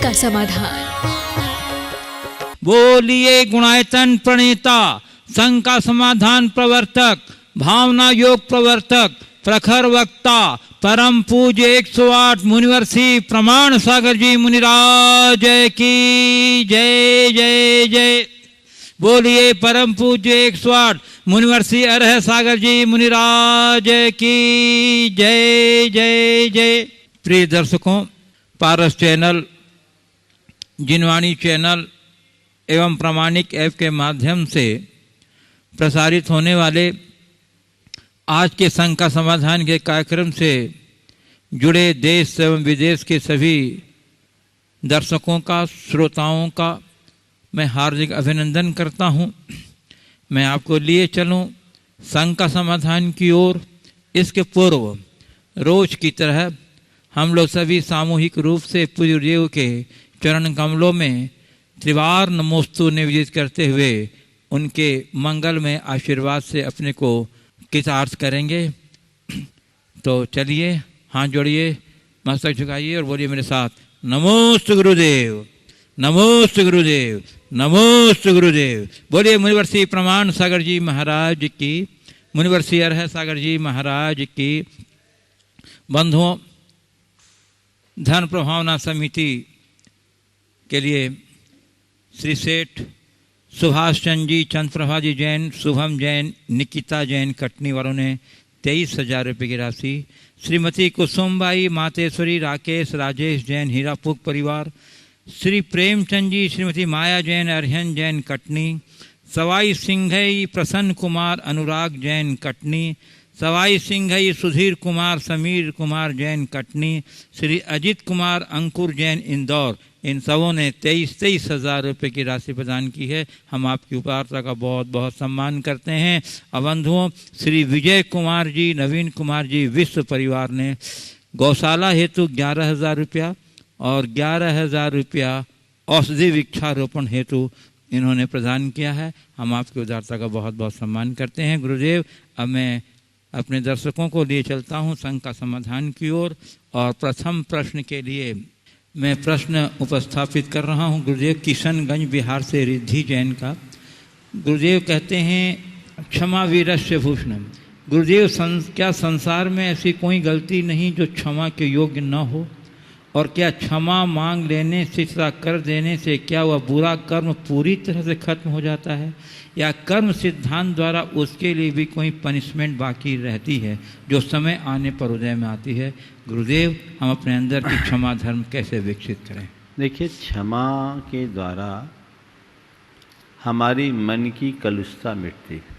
का समाधान। बोलिए गुणायतन प्रणेता, संघ का समाधान प्रवर्तक, भावना योग प्रवर्तक, प्रखर वक्ता, परम पूज्य 108 मुनिवर्षी प्रमाण सागर जी मुनिराज की जय जय जय। बोलिए परम पूज्य 108 मुनिवर्षी अरह सागर जी मुनिराज की जय जय जय। प्रिय दर्शकों, पारस चैनल, जिनवाणी चैनल एवं प्रामाणिक ऐप के माध्यम से प्रसारित होने वाले आज के संघ का समाधान के कार्यक्रम से जुड़े देश एवं विदेश के सभी दर्शकों का, श्रोताओं का मैं हार्दिक अभिनंदन करता हूं। मैं आपको लिए चलूं संघ का समाधान की ओर। इसके पूर्व रोज की तरह हम लोग सभी सामूहिक रूप से पूज्य देव के चरण कमलों में त्रिवार नमोस्तु निवेदित करते हुए उनके मंगल में आशीर्वाद से अपने को कृतार्थ करेंगे। तो चलिए हाथ जोड़िए, मस्तक झुकाइए और बोलिए मेरे साथ, नमोस्तु गुरुदेव, नमोस्तु गुरुदेव, नमोस्तु गुरुदेव। बोलिए मुनिवर्षी प्रमाण सागर जी महाराज की, मुनिवर्षी अरह सागर जी महाराज की। बंधुओं, धन प्रभावना समिति के लिए श्री सेठ सुभाष चंद जी, चंद्रप्रभा जी जैन, शुभम जैन, निकिता जैन कटनी वालों ने 23,000 रुपये की राशि, श्रीमती कुसुमबाई, मातेश्वरी, राकेश, राजेश जैन हीरापुर परिवार, श्री प्रेमचंद जी, श्रीमती माया जैन, अरहन जैन कटनी, सवाई सिंघई, प्रसन्न कुमार, अनुराग जैन कटनी, सवाई सिंघई, सुधीर कुमार, समीर कुमार जैन कटनी, श्री अजित कुमार, अंकुर जैन इंदौर, इन सबों ने 23,000 रुपये की राशि प्रदान की है। हम आपकी उदारता का बहुत बहुत सम्मान करते हैं। और बंधुओं, श्री विजय कुमार जी, नवीन कुमार जी विश्व परिवार ने गौशाला हेतु 11,000 रुपया और 11,000 रुपया औषधि वृक्षारोपण हेतु इन्होंने प्रदान किया है। हम आपकी उदारता का बहुत बहुत सम्मान करते हैं गुरुदेव। अब मैं अपने दर्शकों को लिए चलता हूँ संघ का समाधान की ओर। और प्रथम प्रश्न के लिए मैं प्रश्न उपस्थापित कर रहा हूँ गुरुदेव किशनगंज बिहार से रिद्धि जैन का। गुरुदेव कहते हैं, क्षमा वीरस्य भूषणम। गुरुदेव, क्या संसार में ऐसी कोई गलती नहीं जो क्षमा के योग्य न हो? और क्या क्षमा मांग लेने से, क्षमा कर देने से क्या वह बुरा कर्म पूरी तरह से खत्म हो जाता है, या कर्म सिद्धांत द्वारा उसके लिए भी कोई पनिशमेंट बाकी रहती है जो समय आने पर उदय में आती है? गुरुदेव, हम अपने अंदर की क्षमा धर्म कैसे विकसित करें? देखिए, क्षमा के द्वारा हमारी मन की कलुषता मिटती है।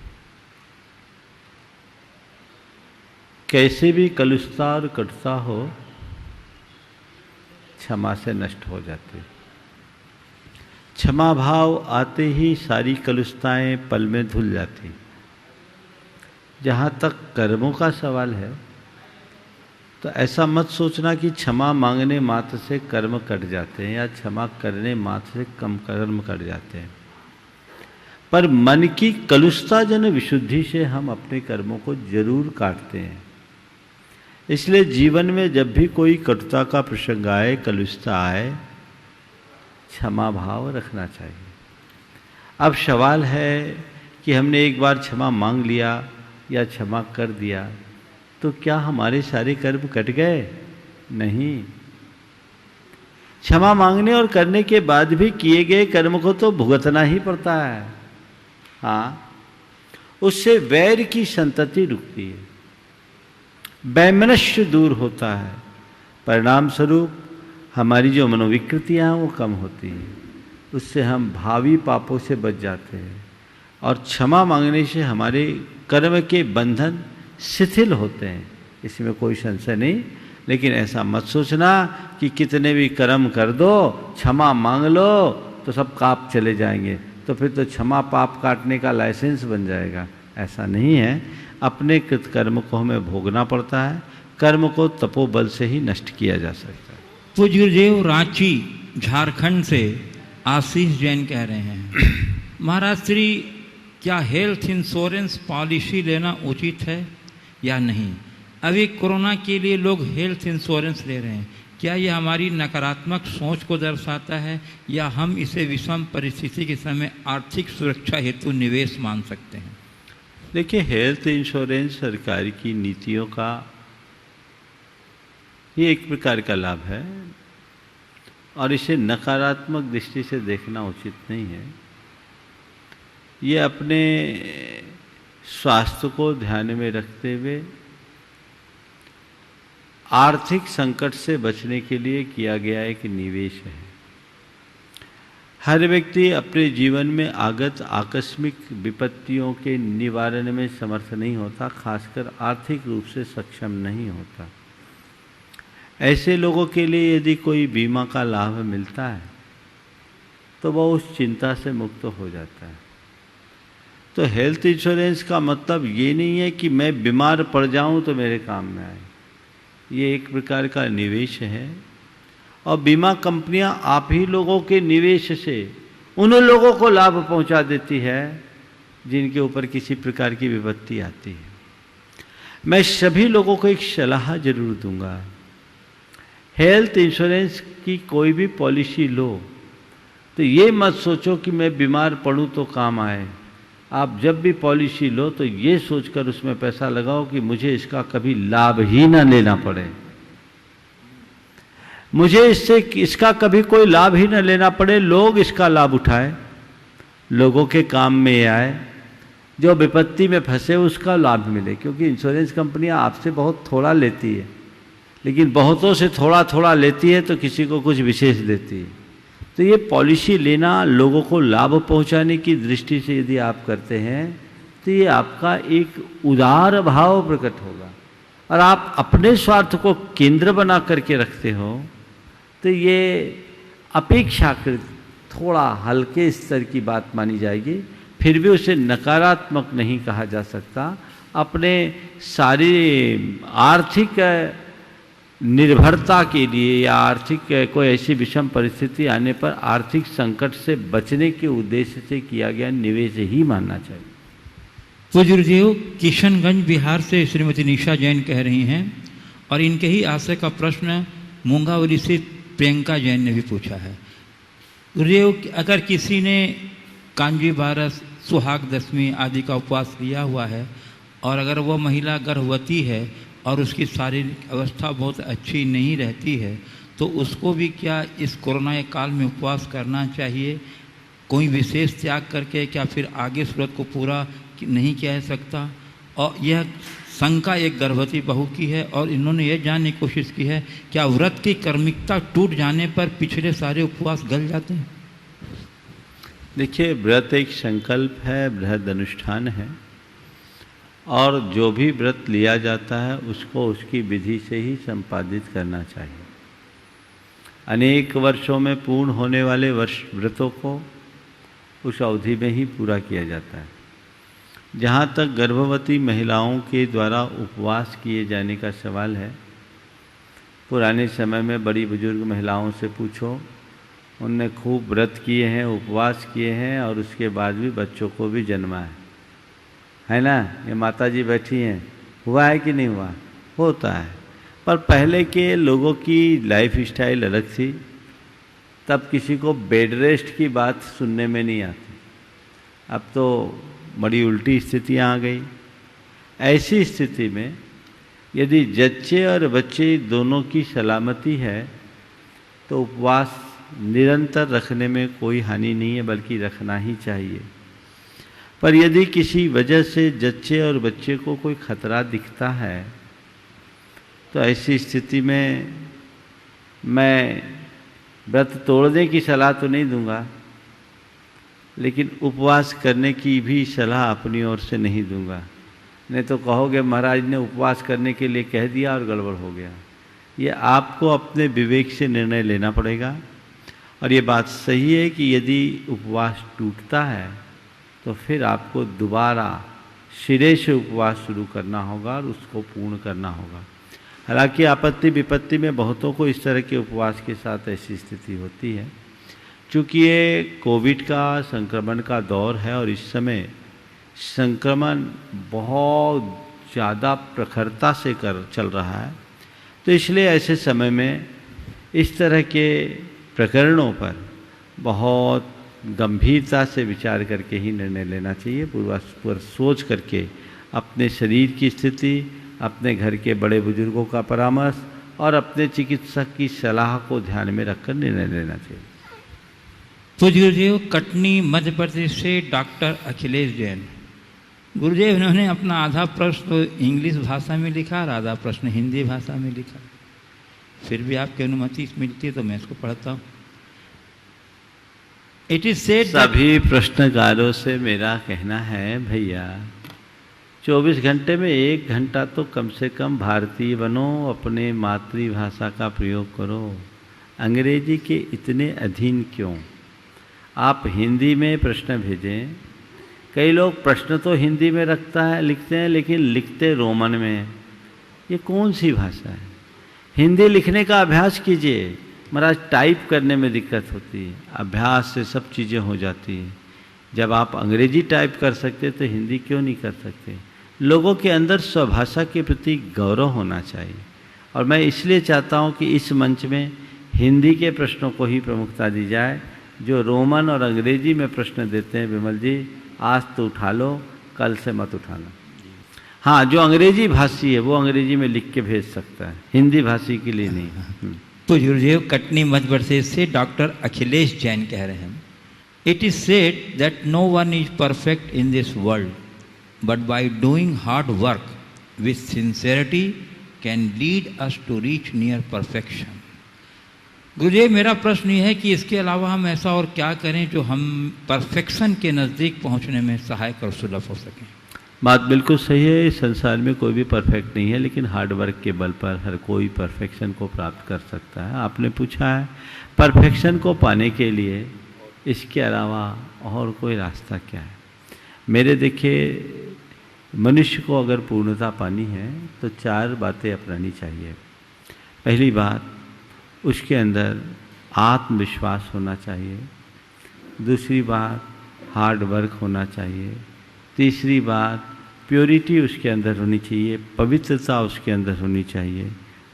कैसे भी कलुषता और कटुता हो, क्षमा से नष्ट हो जाती है। क्षमा भाव आते ही सारी कलुषताएं पल में धुल जाती। जहाँ तक कर्मों का सवाल है, तो ऐसा मत सोचना कि क्षमा मांगने मात्र से कर्म कट जाते हैं या क्षमा करने मात्र से कम कर्म कट जाते हैं। पर मन की कलुषता जन विशुद्धि से हम अपने कर्मों को जरूर काटते हैं। इसलिए जीवन में जब भी कोई कटुता का प्रसंग आए, कलुषता आए, क्षमा भाव रखना चाहिए। अब सवाल है कि हमने एक बार क्षमा मांग लिया या क्षमा कर दिया तो क्या हमारे सारे कर्म कट गए? नहीं। क्षमा मांगने और करने के बाद भी किए गए कर्म को तो भुगतना ही पड़ता है। हाँ, उससे वैर की संतति रुकती है, वैमनस्य दूर होता है, परिणाम स्वरूप हमारी जो मनोविकृतियाँ हैं वो कम होती हैं, उससे हम भावी पापों से बच जाते हैं। और क्षमा मांगने से हमारे कर्म के बंधन शिथिल होते हैं, इसमें कोई संशय नहीं। लेकिन ऐसा मत सोचना कि कितने भी कर्म कर दो, क्षमा मांग लो तो सब पाप चले जाएंगे, तो फिर तो क्षमा पाप काटने का लाइसेंस बन जाएगा। ऐसा नहीं है। अपने कृत कर्म को हमें भोगना पड़ता है। कर्म को तपोबल से ही नष्ट किया जा सकता है। पूज्य गुरुदेव रांची झारखंड से आशीष जैन कह रहे हैं, महाराज श्री, क्या हेल्थ इंश्योरेंस पॉलिसी लेना उचित है या नहीं? अभी कोरोना के लिए लोग हेल्थ इंश्योरेंस ले रहे हैं, क्या यह हमारी नकारात्मक सोच को दर्शाता है या हम इसे विषम परिस्थिति के समय आर्थिक सुरक्षा हेतु निवेश मान सकते हैं? देखिए, हेल्थ इंश्योरेंस सरकार की नीतियों का ये एक प्रकार का लाभ है और इसे नकारात्मक दृष्टि से देखना उचित नहीं है। ये अपने स्वास्थ्य को ध्यान में रखते हुए आर्थिक संकट से बचने के लिए किया गया एक निवेश है। हर व्यक्ति अपने जीवन में आगत आकस्मिक विपत्तियों के निवारण में समर्थ नहीं होता, खासकर आर्थिक रूप से सक्षम नहीं होता। ऐसे लोगों के लिए यदि कोई बीमा का लाभ मिलता है तो वह उस चिंता से मुक्त हो जाता है। तो हेल्थ इंश्योरेंस का मतलब ये नहीं है कि मैं बीमार पड़ जाऊं तो मेरे काम में आए। ये एक प्रकार का निवेश है और बीमा कंपनियां आप ही लोगों के निवेश से उन लोगों को लाभ पहुंचा देती है जिनके ऊपर किसी प्रकार की विपत्ति आती है। मैं सभी लोगों को एक सलाह जरूर दूंगा, हेल्थ इंश्योरेंस की कोई भी पॉलिसी लो तो ये मत सोचो कि मैं बीमार पड़ूं तो काम आए। आप जब भी पॉलिसी लो तो ये सोचकर उसमें पैसा लगाओ कि मुझे इसका कभी लाभ ही ना लेना पड़े, मुझे इसका कभी कोई लाभ ही ना लेना पड़े, लोग इसका लाभ उठाए, लोगों के काम में आए, जो विपत्ति में फंसे उसका लाभ मिले। क्योंकि इंश्योरेंस कंपनियां आपसे बहुत थोड़ा लेती है, लेकिन बहुतों से थोड़ा थोड़ा लेती है तो किसी को कुछ विशेष देती है। तो ये पॉलिसी लेना लोगों को लाभ पहुंचाने की दृष्टि से यदि आप करते हैं तो ये आपका एक उदार भाव प्रकट होगा और आप अपने स्वार्थ को केंद्र बना करके रखते हो तो ये अपेक्षाकृत थोड़ा हल्के स्तर की बात मानी जाएगी। फिर भी उसे नकारात्मक नहीं कहा जा सकता। अपने सारी आर्थिक निर्भरता के लिए या आर्थिक कोई ऐसी विषम परिस्थिति आने पर आर्थिक संकट से बचने के उद्देश्य से किया गया निवेश ही मानना चाहिए। पूज्य गुरुदेव, किशनगंज बिहार से श्रीमती निशा जैन कह रही हैं और इनके ही आशय का प्रश्न मूंगावली से प्रियंका जैन ने भी पूछा है। गुरुदेव, अगर किसी ने कांजी बारस, सुहाग दशमी आदि का उपवास लिया हुआ है और अगर वह महिला गर्भवती है और उसकी शारीरिक अवस्था बहुत अच्छी नहीं रहती है तो उसको भी क्या इस कोरोना काल में उपवास करना चाहिए? कोई विशेष त्याग करके क्या फिर आगे व्रत को पूरा नहीं किया जा सकता? और यह शंका एक गर्भवती बहू की है और इन्होंने यह जानने की कोशिश की है क्या व्रत की कर्मिकता टूट जाने पर पिछले सारे उपवास गल जाते हैं? देखिए, व्रत एक संकल्प है, बृहद अनुष्ठान है और जो भी व्रत लिया जाता है उसको उसकी विधि से ही संपादित करना चाहिए। अनेक वर्षों में पूर्ण होने वाले व्रतों को उस अवधि में ही पूरा किया जाता है। जहाँ तक गर्भवती महिलाओं के द्वारा उपवास किए जाने का सवाल है, पुराने समय में बड़ी बुजुर्ग महिलाओं से पूछो, उनने खूब व्रत किए हैं, उपवास किए हैं और उसके बाद भी बच्चों को भी जन्मा है ना? ये माता जी बैठी हैं, हुआ है कि नहीं हुआ? होता है। पर पहले के लोगों की लाइफ स्टाइल अलग थी, तब किसी को बेड रेस्ट की बात सुनने में नहीं आती। अब तो बड़ी उल्टी स्थितियाँ आ गई। ऐसी स्थिति में यदि जच्चे और बच्चे दोनों की सलामती है तो उपवास निरंतर रखने में कोई हानि नहीं है, बल्कि रखना ही चाहिए। पर यदि किसी वजह से जच्चे और बच्चे को कोई खतरा दिखता है तो ऐसी स्थिति में मैं व्रत तोड़ने की सलाह तो नहीं दूंगा, लेकिन उपवास करने की भी सलाह अपनी ओर से नहीं दूंगा। नहीं तो कहोगे महाराज ने उपवास करने के लिए कह दिया और गड़बड़ हो गया। ये आपको अपने विवेक से निर्णय लेना पड़ेगा। और ये बात सही है कि यदि उपवास टूटता है तो फिर आपको दोबारा सिरे से उपवास शुरू करना होगा और उसको पूर्ण करना होगा। हालांकि आपत्ति विपत्ति में बहुतों को इस तरह के उपवास के साथ ऐसी स्थिति होती है। चूँकि ये कोविड का संक्रमण का दौर है और इस समय संक्रमण बहुत ज़्यादा प्रखरता से चल रहा है, तो इसलिए ऐसे समय में इस तरह के प्रकरणों पर बहुत गंभीरता से विचार करके ही निर्णय लेना चाहिए, पूर्व सोच करके अपने शरीर की स्थिति, अपने घर के बड़े बुजुर्गों का परामर्श और अपने चिकित्सक की सलाह को ध्यान में रखकर निर्णय लेना चाहिए। पूज्य गुरुदेव, कटनी मध्य प्रदेश से डॉक्टर अखिलेश जैन। गुरुदेव, इन्होंने अपना आधा प्रश्न इंग्लिश भाषा में लिखा और आधा प्रश्न हिंदी भाषा में लिखा। फिर भी आपकी अनुमति मिलती है तो मैं इसको पढ़ता हूँ। इट इज सेड सभी प्रश्नकारों से मेरा कहना है, भैया 24 घंटे में 1 घंटा तो कम से कम भारतीय बनो, अपने मातृभाषा का प्रयोग करो। अंग्रेजी के इतने अधीन क्यों? आप हिंदी में प्रश्न भेजें। कई लोग प्रश्न तो हिंदी में लिखते हैं, लेकिन लिखते रोमन में। ये कौन सी भाषा है? हिंदी लिखने का अभ्यास कीजिए। महाराज, टाइप करने में दिक्कत होती है, अभ्यास से सब चीज़ें हो जाती हैं। जब आप अंग्रेजी टाइप कर सकते तो हिंदी क्यों नहीं कर सकते? लोगों के अंदर स्वभाषा के प्रति गौरव होना चाहिए। और मैं इसलिए चाहता हूं कि इस मंच में हिंदी के प्रश्नों को ही प्रमुखता दी जाए। जो रोमन और अंग्रेजी में प्रश्न देते हैं, विमल जी, आज तो उठा लो, कल से मत उठाना। हाँ, जो अंग्रेजी भाषी है वो अंग्रेजी में लिख के भेज सकता है, हिंदी भाषी के लिए नहीं। पूज्य गुरुदेव, कटनी मध्य प्रदेश से डॉक्टर अखिलेश जैन कह रहे हैं, it is said that no one is perfect in this world, but by doing hard work with sincerity can lead us to reach near perfection. Gurudev, मेरा प्रश्न ये है कि इसके अलावा हम ऐसा और क्या करें जो हम परफेक्शन के नज़दीक पहुंचने में सहायक और सुलभ हो सकें? बात बिल्कुल सही है। इस संसार में कोई भी परफेक्ट नहीं है, लेकिन हार्ड वर्क के बल पर हर कोई परफेक्शन को प्राप्त कर सकता है। आपने पूछा है परफेक्शन को पाने के लिए इसके अलावा और कोई रास्ता क्या है? मेरे देखिए, मनुष्य को अगर पूर्णता पानी है तो 4 बातें अपनानी चाहिए। पहली बात, उसके अंदर आत्मविश्वास होना चाहिए। दूसरी बात, हार्ड वर्क होना चाहिए। तीसरी बात, प्योरिटी उसके अंदर होनी चाहिए, पवित्रता उसके अंदर होनी चाहिए।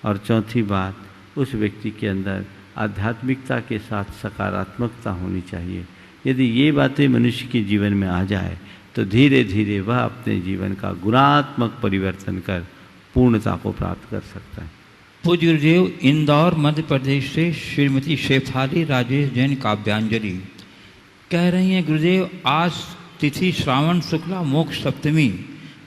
और चौथी बात, उस व्यक्ति के अंदर आध्यात्मिकता के साथ सकारात्मकता होनी चाहिए। यदि ये बातें मनुष्य के जीवन में आ जाए तो धीरे धीरे वह अपने जीवन का गुणात्मक परिवर्तन कर पूर्णता को प्राप्त कर सकता है। पूज्य गुरुदेव, इंदौर मध्य प्रदेश से श्रीमती शेफाली राजेश जैन काव्यांजलि कह रही हैं, गुरुदेव, आज तिथि श्रावण शुक्ला मोक्ष सप्तमी,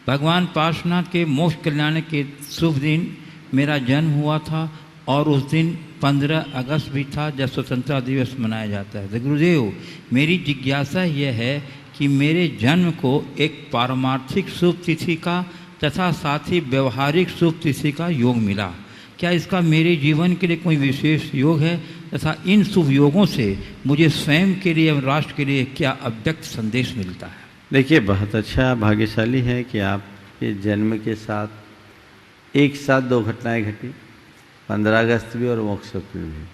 भगवान पार्श्वनाथ के मोक्ष कल्याण के शुभ दिन मेरा जन्म हुआ था और उस दिन 15 अगस्त भी था जब स्वतंत्रता दिवस मनाया जाता है। तो गुरुदेव, मेरी जिज्ञासा यह है कि मेरे जन्म को एक पारमार्थिक शुभ तिथि का तथा साथ ही व्यवहारिक शुभ तिथि का योग मिला। क्या इसका मेरे जीवन के लिए कोई विशेष योग है तथा इन शुभ योगों से मुझे स्वयं के लिए एवं राष्ट्र के लिए क्या अव्यक्त संदेश मिलता है? देखिए, बहुत अच्छा भाग्यशाली है कि आपके जन्म के साथ एक साथ 2 घटनाएं घटी, 15 अगस्त भी और मोक्ष सप्तमी भी।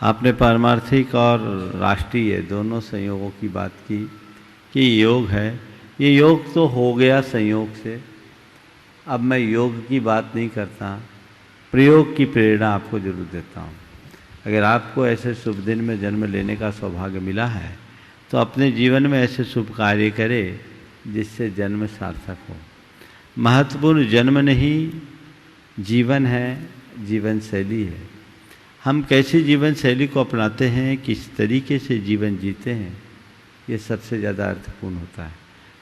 आपने पारमार्थिक और राष्ट्रीय दोनों संयोगों की बात की कि योग है। ये योग तो हो गया संयोग से। अब मैं योग की बात नहीं करता, प्रयोग की प्रेरणा आपको जरूर देता हूँ। अगर आपको ऐसे शुभ दिन में जन्म लेने का सौभाग्य मिला है तो अपने जीवन में ऐसे शुभ कार्य करें जिससे जन्म सार्थक हो। महत्वपूर्ण जन्म नहीं, जीवन है, जीवन शैली है। हम कैसी जीवन शैली को अपनाते हैं, किस तरीके से जीवन जीते हैं, ये सबसे ज़्यादा अर्थपूर्ण होता है।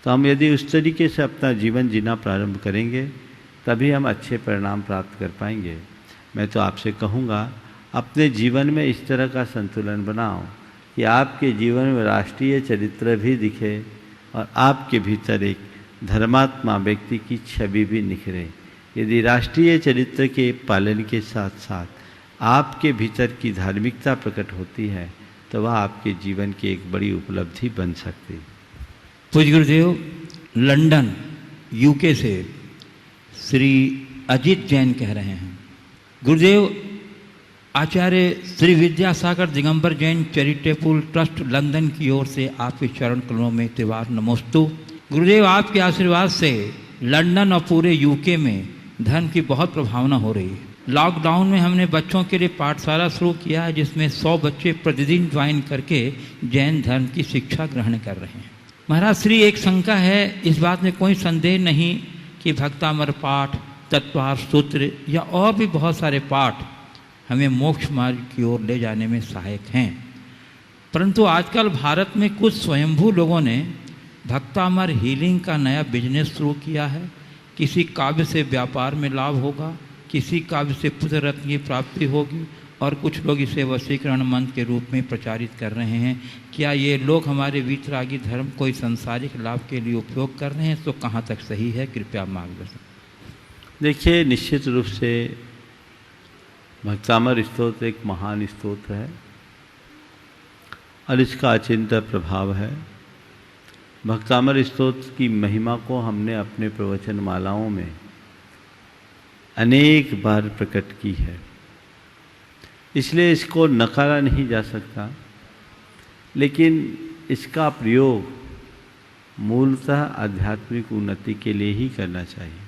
तो हम यदि उस तरीके से अपना जीवन जीना प्रारंभ करेंगे तभी हम अच्छे परिणाम प्राप्त कर पाएंगे। मैं तो आपसे कहूँगा, अपने जीवन में इस तरह का संतुलन बनाओ कि आपके जीवन में राष्ट्रीय चरित्र भी दिखे और आपके भीतर एक धर्मात्मा व्यक्ति की छवि भी निखरे। यदि राष्ट्रीय चरित्र के पालन के साथ साथ आपके भीतर की धार्मिकता प्रकट होती है तो वह आपके जीवन की एक बड़ी उपलब्धि बन सकती है। पूज्य गुरुदेव, लंदन यूके से श्री अजित जैन कह रहे हैं, Gurudev, Acharya Shri Vidyasagar Digambar Jain charitable trust London की ओर से आपके चरण कमलों में त्योहार नमोस्तु। गुरुदेव, आपके आशीर्वाद से लंदन और पूरे यूके में धर्म की बहुत प्रभावना हो रही है। लॉकडाउन में हमने बच्चों के लिए पाठशाला शुरू किया है, जिसमें 100 बच्चे प्रतिदिन ज्वाइन करके जैन धर्म की शिक्षा ग्रहण कर रहे हैं। महाराज श्री, एक शंका है, इस बात में कोई संदेह नहीं कि भक्तामर पाठ, तत्वार सूत्र या और भी बहुत सारे पाठ हमें मोक्ष मार्ग की ओर ले जाने में सहायक हैं, परंतु आजकल भारत में कुछ स्वयंभू लोगों ने भक्तामर हीलिंग का नया बिजनेस शुरू किया है। किसी काव्य से व्यापार में लाभ होगा, किसी काव्य से पुत्र रत्न की प्राप्ति होगी, और कुछ लोग इसे वशीकरण मंत्र के रूप में प्रचारित कर रहे हैं। क्या ये लोग हमारे वीतरागी धर्म को इस सांसारिक लाभ के लिए उपयोग कर रहे हैं? तो कहाँ तक सही है, कृपया मार्गदर्शन। देखिए, निश्चित रूप से भक्तामर स्तोत्र एक महान स्तोत्र है और इसका अचिंत्य प्रभाव है। भक्तामर स्तोत्र की महिमा को हमने अपने प्रवचन मालाओं में अनेक बार प्रकट की है, इसलिए इसको नकारा नहीं जा सकता, लेकिन इसका प्रयोग मूलतः आध्यात्मिक उन्नति के लिए ही करना चाहिए।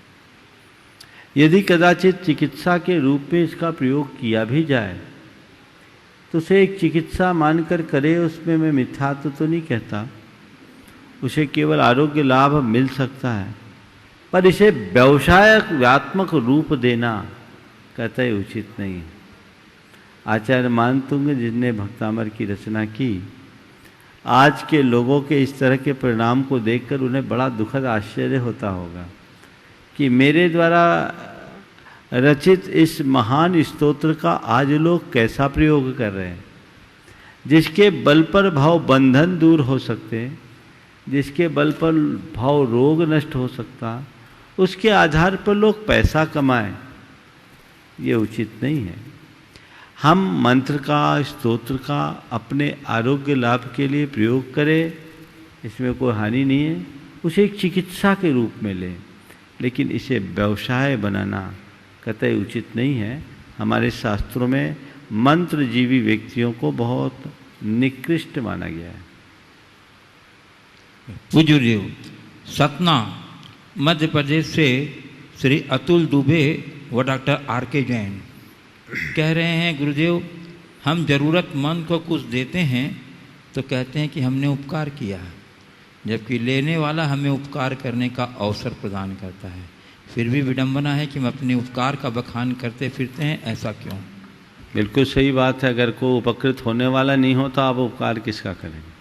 यदि कदाचित चिकित्सा के रूप में इसका प्रयोग किया भी जाए तो उसे एक चिकित्सा मानकर करे, उसमें मैं मिथ्यात्व तो नहीं कहता, उसे केवल आरोग्य लाभ मिल सकता है, पर इसे व्यवसायत्मक रूप देना कतई उचित नहीं है। आचार्य मानतुंग, जिनने भक्तामर की रचना की, आज के लोगों के इस तरह के परिणाम को देखकर उन्हें बड़ा दुखद आश्चर्य होता होगा कि मेरे द्वारा रचित इस महान स्तोत्र का आज लोग कैसा प्रयोग कर रहे हैं, जिसके बल पर भाव बंधन दूर हो सकते हैं, जिसके बल पर भाव रोग नष्ट हो सकता, उसके आधार पर लोग पैसा कमाएं, ये उचित नहीं है। हम मंत्र का, स्तोत्र का अपने आरोग्य लाभ के लिए प्रयोग करें, इसमें कोई हानि नहीं है, उसे एक चिकित्सा के रूप में लें, लेकिन इसे व्यवसाय बनाना कतई उचित नहीं है। हमारे शास्त्रों में मंत्रजीवी व्यक्तियों को बहुत निकृष्ट माना गया है। पूज्य सतना मध्य प्रदेश से श्री अतुल दुबे व डॉक्टर R.K. जैन कह रहे हैं, गुरुदेव, हम ज़रूरतमंद को कुछ देते हैं तो कहते हैं कि हमने उपकार किया, जबकि लेने वाला हमें उपकार करने का अवसर प्रदान करता है। फिर भी विडंबना है कि हम अपने उपकार का बखान करते फिरते हैं, ऐसा क्यों? बिल्कुल सही बात है। अगर कोई उपकृत होने वाला नहीं हो तो आप उपकार किसका करेंगे?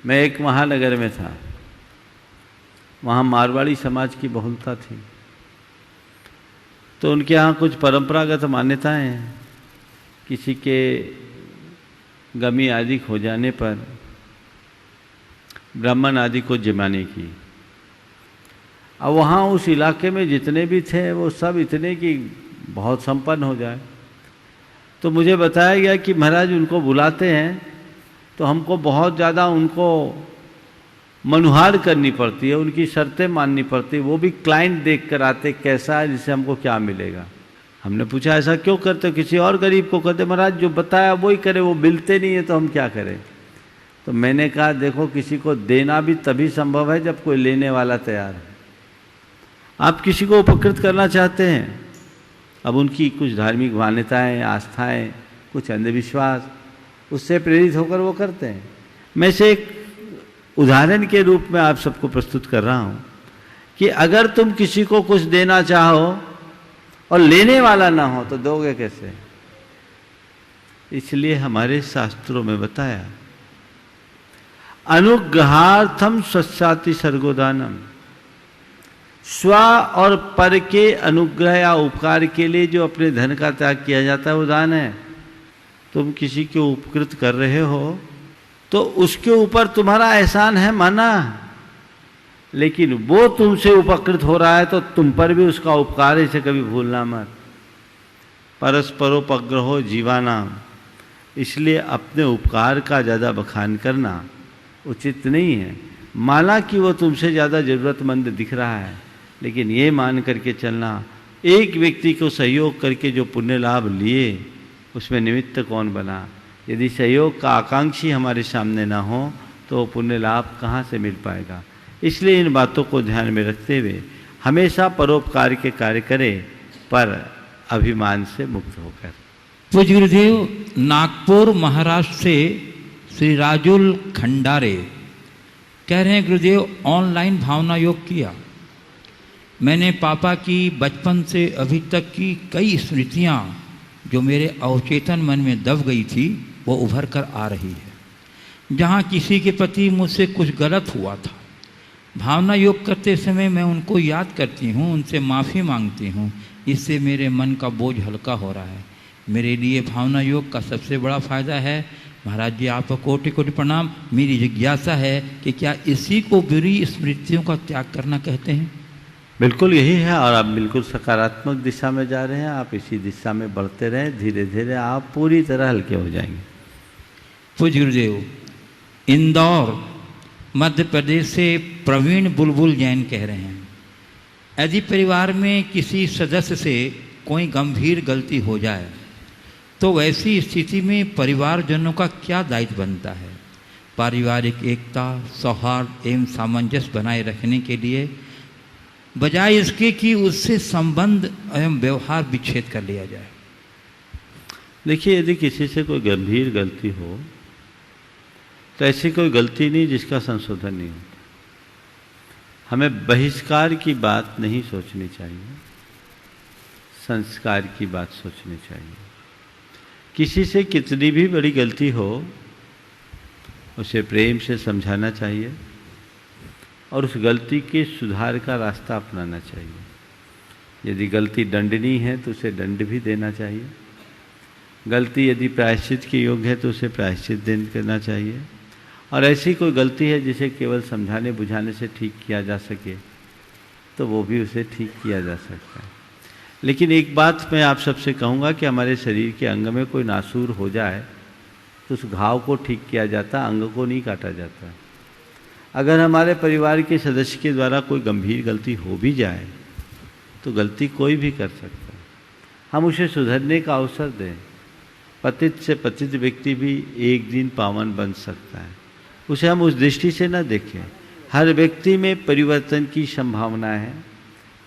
मैं एक महानगर में था, वहाँ मारवाड़ी समाज की बहुलता थी, तो उनके यहाँ कुछ परंपरागत मान्यताएं हैं। किसी के गमी आदि हो जाने पर ब्राह्मण आदि को जिमाने की। अब वहाँ उस इलाके में जितने भी थे वो सब इतने कि बहुत संपन्न हो जाए, तो मुझे बताया गया कि महाराज उनको बुलाते हैं तो हमको बहुत ज़्यादा उनको मनुहार करनी पड़ती है, उनकी शर्तें माननी पड़ती है। वो भी क्लाइंट देख कर आते कैसा है, जिससे हमको क्या मिलेगा। हमने पूछा ऐसा क्यों करते हो? किसी और गरीब को कहते, महाराज जो बताया वही करे, वो मिलते नहीं है तो हम क्या करें। तो मैंने कहा देखो, किसी को देना भी तभी संभव है जब कोई लेने वाला तैयार है। आप किसी को उपकृत करना चाहते हैं, अब उनकी कुछ धार्मिक मान्यताएं, आस्थाएं, कुछ अंधविश्वास, उससे प्रेरित होकर वो करते हैं। मैं से एक उदाहरण के रूप में आप सबको प्रस्तुत कर रहा हूं कि अगर तुम किसी को कुछ देना चाहो और लेने वाला ना हो तो दोगे कैसे? इसलिए हमारे शास्त्रों में बताया, अनुग्रहार्थम स्वस्याति सर्गोदानम, स्व और पर के अनुग्रह या उपकार के लिए जो अपने धन का त्याग किया जाता है वो दान है। तुम किसी को उपकृत कर रहे हो तो उसके ऊपर तुम्हारा एहसान है माना, लेकिन वो तुमसे उपकृत हो रहा है तो तुम पर भी उसका उपकार है, इसे कभी भूलना मत। परस्परोपग्रहो जीवानाम, इसलिए अपने उपकार का ज़्यादा बखान करना उचित नहीं है। माना कि वो तुमसे ज़्यादा ज़रूरतमंद दिख रहा है, लेकिन ये मान करके चलना, एक व्यक्ति को सहयोग करके जो पुण्य लाभ लिए उसमें निमित्त कौन बना? यदि सहयोग का आकांक्षी हमारे सामने ना हो तो वो पुण्य लाभ कहाँ से मिल पाएगा? इसलिए इन बातों को ध्यान में रखते हुए हमेशा परोपकार के कार्य करें, पर अभिमान से मुक्त होकर। पूज्य गुरुदेव, नागपुर महाराष्ट्र से श्री राजुल खंडारे कह रहे हैं, गुरुदेव ऑनलाइन भावना योग किया। मैंने पापा की बचपन से अभी तक की कई स्मृतियाँ जो मेरे अवचेतन मन में दब गई थी वो उभर कर आ रही है। जहाँ किसी के प्रति मुझसे कुछ गलत हुआ था, भावना योग करते समय मैं उनको याद करती हूँ, उनसे माफ़ी मांगती हूँ। इससे मेरे मन का बोझ हल्का हो रहा है। मेरे लिए भावना योग का सबसे बड़ा फ़ायदा है। महाराज जी, आपको कोटि कोटि प्रणाम। मेरी जिज्ञासा है कि क्या इसी को बुरी स्मृतियों का त्याग करना कहते हैं? बिल्कुल यही है, और आप बिल्कुल सकारात्मक दिशा में जा रहे हैं। आप इसी दिशा में बढ़ते रहें, धीरे धीरे आप पूरी तरह हल्के हो जाएंगे। पूज्य गुरुदेव, इंदौर मध्य प्रदेश से प्रवीण बुलबुल जैन कह रहे हैं, यदि परिवार में किसी सदस्य से कोई गंभीर गलती हो जाए तो वैसी स्थिति में परिवारजनों का क्या दायित्व बनता है? पारिवारिक एकता, सौहार्द एवं सामंजस्य बनाए रखने के लिए, बजाय इसके कि उससे संबंध एवं व्यवहार विच्छेद कर लिया जाए। देखिए, यदि किसी से कोई गंभीर गलती हो तो ऐसी कोई गलती नहीं जिसका संशोधन नहीं होता। हमें बहिष्कार की बात नहीं सोचनी चाहिए, संस्कार की बात सोचनी चाहिए। किसी से कितनी भी बड़ी गलती हो उसे प्रेम से समझाना चाहिए और उस गलती के सुधार का रास्ता अपनाना चाहिए। यदि गलती दंडनीय है तो उसे दंड भी देना चाहिए। गलती यदि प्रायश्चित के योग्य है तो उसे प्रायश्चित करना चाहिए। और ऐसी कोई गलती है जिसे केवल समझाने बुझाने से ठीक किया जा सके तो वो भी उसे ठीक किया जा सकता है। लेकिन एक बात मैं आप सबसे कहूँगा कि हमारे शरीर के अंग में कोई नासूर हो जाए तो उस घाव को ठीक किया जाता, अंग को नहीं काटा जाता। अगर हमारे परिवार के सदस्य के द्वारा कोई गंभीर गलती हो भी जाए तो गलती कोई भी कर सकता है, हम उसे सुधरने का अवसर दें। पतित से पतित व्यक्ति भी एक दिन पावन बन सकता है, उसे हम उस दृष्टि से न देखें। हर व्यक्ति में परिवर्तन की संभावना है,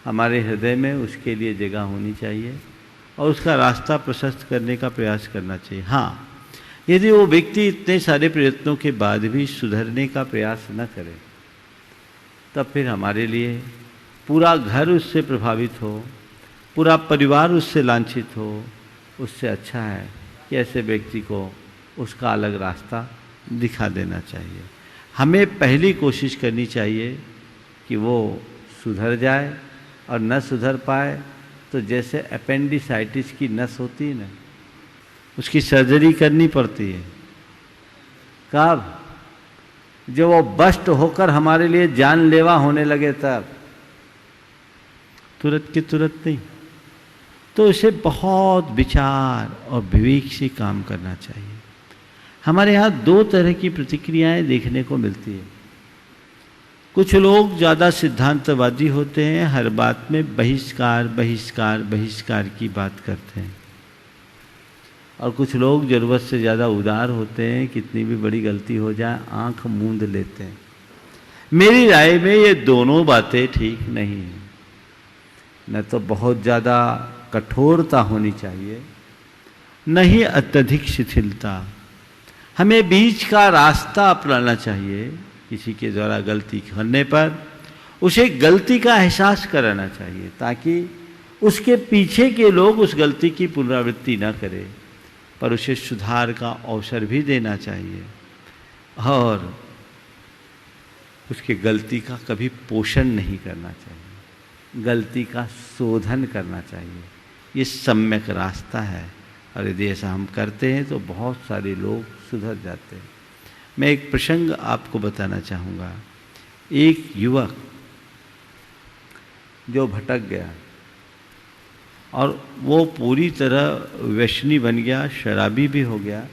हमारे हृदय में उसके लिए जगह होनी चाहिए और उसका रास्ता प्रशस्त करने का प्रयास करना चाहिए। हाँ, यदि वो व्यक्ति इतने सारे प्रयत्नों के बाद भी सुधरने का प्रयास न करे तब फिर हमारे लिए पूरा घर उससे प्रभावित हो, पूरा परिवार उससे लांछित हो, उससे अच्छा है कि ऐसे व्यक्ति को उसका अलग रास्ता दिखा देना चाहिए। हमें पहली कोशिश करनी चाहिए कि वो सुधर जाए, और न सुधर पाए तो जैसे अपेंडिसाइटिस की नस होती है ना, उसकी सर्जरी करनी पड़ती है। कब? जब वो बस्ट होकर हमारे लिए जानलेवा होने लगे तब, तुरंत की तुरंत नहीं। तो इसे बहुत विचार और विवेक से काम करना चाहिए। हमारे यहाँ दो तरह की प्रतिक्रियाएं देखने को मिलती है। कुछ लोग ज़्यादा सिद्धांतवादी होते हैं, हर बात में बहिष्कार बहिष्कार बहिष्कार की बात करते हैं, और कुछ लोग ज़रूरत से ज़्यादा उदार होते हैं, कितनी भी बड़ी गलती हो जाए आंख मूंद लेते हैं। मेरी राय में ये दोनों बातें ठीक नहीं हैं। न तो बहुत ज़्यादा कठोरता होनी चाहिए, न ही अत्यधिक शिथिलता। हमें बीच का रास्ता अपनाना चाहिए। किसी के द्वारा गलती करने पर उसे गलती का एहसास कराना चाहिए ताकि उसके पीछे के लोग उस गलती की पुनरावृत्ति न करें, पर उसे सुधार का अवसर भी देना चाहिए और उसके गलती का कभी पोषण नहीं करना चाहिए, गलती का शोधन करना चाहिए। ये सम्यक रास्ता है, और यदि ऐसा हम करते हैं तो बहुत सारे लोग सुधर जाते हैं। मैं एक प्रसंग आपको बताना चाहूँगा। एक युवक जो भटक गया और वो पूरी तरह व्यसनी बन गया, शराबी भी हो गया,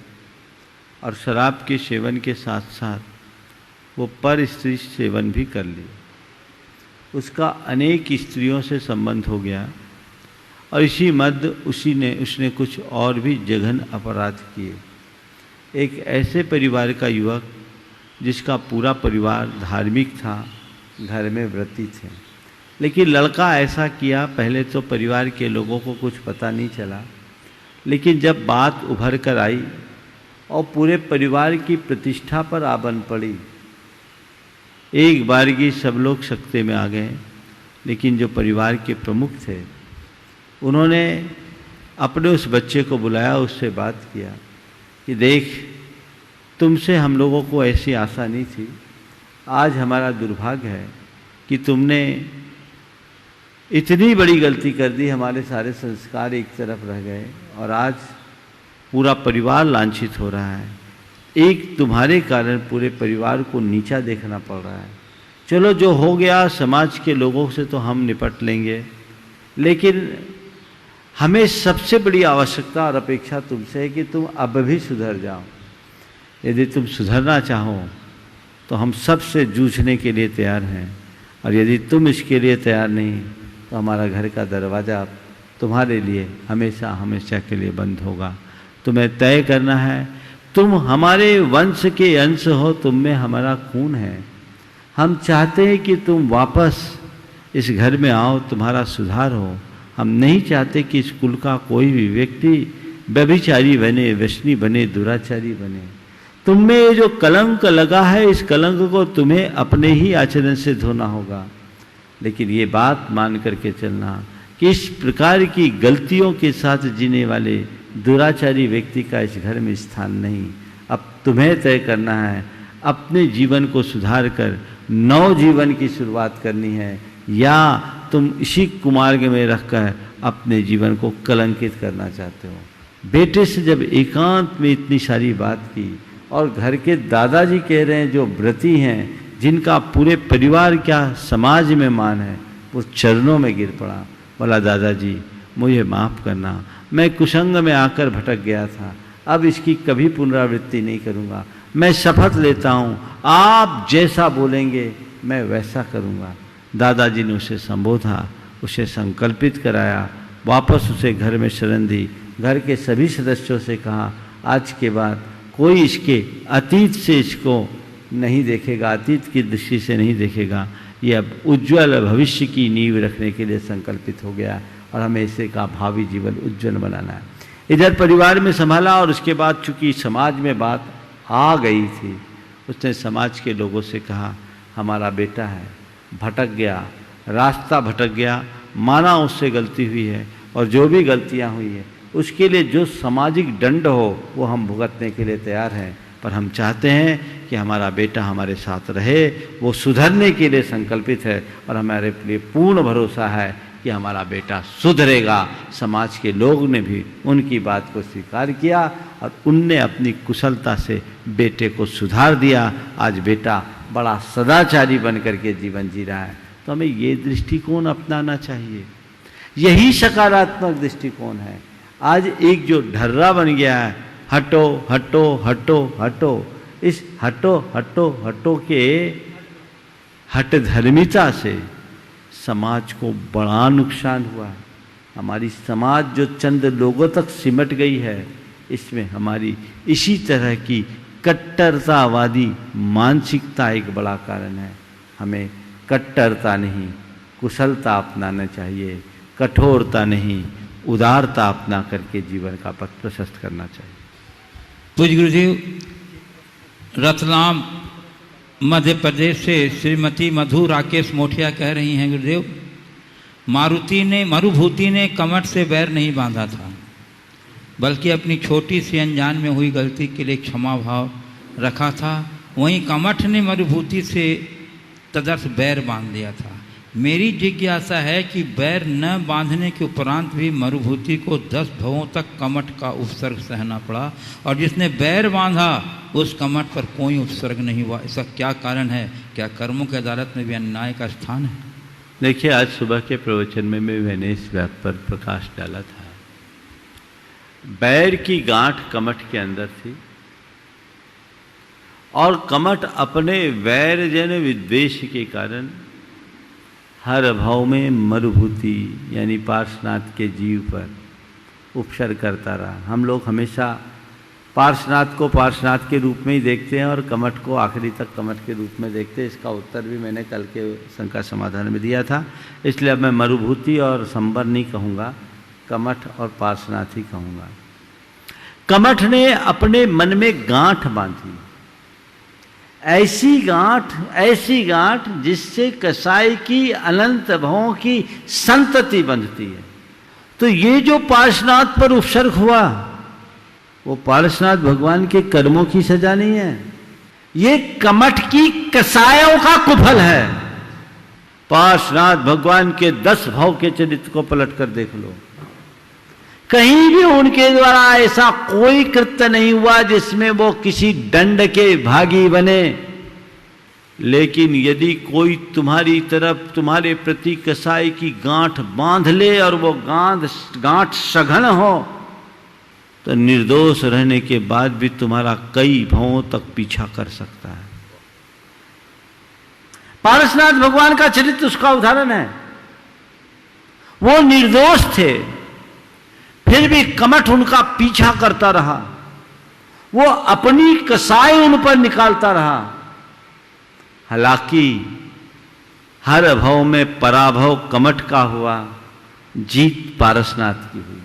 और शराब के सेवन के साथ साथ वो पर स्त्री सेवन भी कर लिया। उसका अनेक स्त्रियों से संबंध हो गया, और इसी मध्य उसने कुछ और भी जघन अपराध किए। एक ऐसे परिवार का युवक जिसका पूरा परिवार धार्मिक था, घर में व्रती थे, लेकिन लड़का ऐसा किया, पहले तो परिवार के लोगों को कुछ पता नहीं चला, लेकिन जब बात उभर कर आई और पूरे परिवार की प्रतिष्ठा पर आ बन पड़ी, एक बारगी सब लोग सकते में आ गए। लेकिन जो परिवार के प्रमुख थे उन्होंने अपने उस बच्चे को बुलाया, उससे बात किया कि देख, तुमसे हम लोगों को ऐसी आशा नहीं थी, आज हमारा दुर्भाग्य है कि तुमने इतनी बड़ी गलती कर दी, हमारे सारे संस्कार एक तरफ रह गए और आज पूरा परिवार लांछित हो रहा है। एक तुम्हारे कारण पूरे परिवार को नीचा देखना पड़ रहा है। चलो जो हो गया, समाज के लोगों से तो हम निपट लेंगे, लेकिन हमें सबसे बड़ी आवश्यकता और अपेक्षा तुमसे है कि तुम अब भी सुधर जाओ। यदि तुम सुधरना चाहो तो हम सबसे जूझने के लिए तैयार हैं, और यदि तुम इसके लिए तैयार नहीं तो हमारा घर का दरवाज़ा तुम्हारे लिए हमेशा हमेशा के लिए बंद होगा। तुम्हें तय करना है, तुम हमारे वंश के अंश हो, तुम में हमारा खून है। हम चाहते हैं कि तुम वापस इस घर में आओ, तुम्हारा सुधार हो। हम नहीं चाहते कि इस कुल का कोई भी व्यक्ति व्यभिचारी बने, व्यसनी बने, दुराचारी बने। तुम में ये जो कलंक लगा है, इस कलंक को तुम्हें अपने ही आचरण से धोना होगा। लेकिन ये बात मान करके चलना कि इस प्रकार की गलतियों के साथ जीने वाले दुराचारी व्यक्ति का इस घर में स्थान नहीं। अब तुम्हें तय करना है, अपने जीवन को सुधार कर नव जीवन की शुरुआत करनी है, या तुम इसी कुमार्ग में रखकर अपने जीवन को कलंकित करना चाहते हो। बेटे से जब एकांत में इतनी सारी बात की और घर के दादाजी कह रहे हैं, जो व्रती हैं, जिनका पूरे परिवार क्या समाज में मान है, वो चरणों में गिर पड़ा। बोला, दादाजी मुझे माफ़ करना, मैं कुसंग में आकर भटक गया था, अब इसकी कभी पुनरावृत्ति नहीं करूँगा। मैं शपथ लेता हूँ, आप जैसा बोलेंगे मैं वैसा करूँगा। दादाजी ने उसे संबोधा, उसे संकल्पित कराया, वापस उसे घर में शरण दी। घर के सभी सदस्यों से कहा, आज के बाद कोई इसके अतीत से इसको नहीं देखेगा, अतीत की दृष्टि से नहीं देखेगा। ये अब उज्ज्वल भविष्य की नींव रखने के लिए संकल्पित हो गया और हमें इसे का भावी जीवन उज्ज्वल बनाना है। इधर परिवार में संभाला, और उसके बाद चूंकि समाज में बात आ गई थी, उसने समाज के लोगों से कहा, हमारा बेटा है, भटक गया, रास्ता भटक गया, माना उससे गलती हुई है, और जो भी गलतियां हुई है उसके लिए जो सामाजिक दंड हो वो हम भुगतने के लिए तैयार हैं। पर हम चाहते हैं कि हमारा बेटा हमारे साथ रहे, वो सुधरने के लिए संकल्पित है, और हमारे लिए पूर्ण भरोसा है कि हमारा बेटा सुधरेगा। समाज के लोग ने भी उनकी बात को स्वीकार किया और उनने अपनी कुशलता से बेटे को सुधार दिया। आज बेटा बड़ा सदाचारी बन करके जीवन जी रहा है। तो हमें ये दृष्टिकोण अपनाना चाहिए, यही सकारात्मक दृष्टिकोण है। आज एक जो ढर्रा बन गया है, हटो हटो हटो हटो, इस हटो हटो हटो के हट धर्मिता से समाज को बड़ा नुकसान हुआ है। हमारी समाज जो चंद लोगों तक सिमट गई है, इसमें हमारी इसी तरह की कट्टरतावादी मानसिकता एक बड़ा कारण है। हमें कट्टरता नहीं, कुशलता अपनाना चाहिए, कठोरता नहीं, उदारता अपना करके जीवन का पथ प्रशस्त करना चाहिए। पूज्य गुरुदेव, रतलाम मध्य प्रदेश से श्रीमती मधु राकेश मोठिया कह रही हैं, गुरुदेव, मरुभूति ने कमठ से बैर नहीं बांधा था, बल्कि अपनी छोटी सी अनजान में हुई गलती के लिए क्षमा भाव रखा था। वहीं कमठ ने मरुभूति से तदर्थ बैर बांध दिया था। मेरी जिज्ञासा है कि बैर न बांधने के उपरांत भी मरुभूति को 10 भवों तक कमठ का उपसर्ग सहना पड़ा, और जिसने बैर बांधा उस कमठ पर कोई उपसर्ग नहीं हुआ। इसका क्या कारण है? क्या कर्मों की अदालत में भी अन्याय का स्थान है? देखिए, आज सुबह के प्रवचन में मैंने इस बात पर प्रकाश डाला था। बैर की गांठ कमठ के अंदर थी, और कमठ अपने वैर जन विद्वेष के कारण हर भाव में मरुभूति यानी पार्श्वनाथ के जीव पर उपसर्ग करता रहा। हम लोग हमेशा पार्श्वनाथ को पार्श्वनाथ के रूप में ही देखते हैं और कमठ को आखिरी तक कमठ के रूप में देखते हैं। इसका उत्तर भी मैंने कल के शंका समाधान में दिया था, इसलिए अब मैं मरुभूति और संबर नहीं कहूँगा, कमठ और पार्श्वनाथ ही कहूँगा। कमठ ने अपने मन में गांठ बांधी, ऐसी गांठ जिससे कसाई की अनंत भवों की संतति बंधती है। तो ये जो पार्श्वनाथ पर उपसर्ग हुआ वो पार्श्वनाथ भगवान के कर्मों की सजा नहीं है, ये कमठ की कसायों का कुफल है। पार्श्वनाथ भगवान के 10 भाव के चरित्र को पलट कर देख लो, कहीं भी उनके द्वारा ऐसा कोई कृत्य नहीं हुआ जिसमें वो किसी दंड के भागी बने। लेकिन यदि कोई तुम्हारी तरफ तुम्हारे प्रति कसाई की गांठ बांध ले और वो गांठ सघन हो तो निर्दोष रहने के बाद भी तुम्हारा कई भावों तक पीछा कर सकता है। पार्श्वनाथ भगवान का चरित्र उसका उदाहरण है। वो निर्दोष थे, फिर भी कमठ उनका पीछा करता रहा, वो अपनी कसाई उन पर निकालता रहा। हालांकि हर भव में पराभव कमठ का हुआ, जीत पार्श्वनाथ की हुई।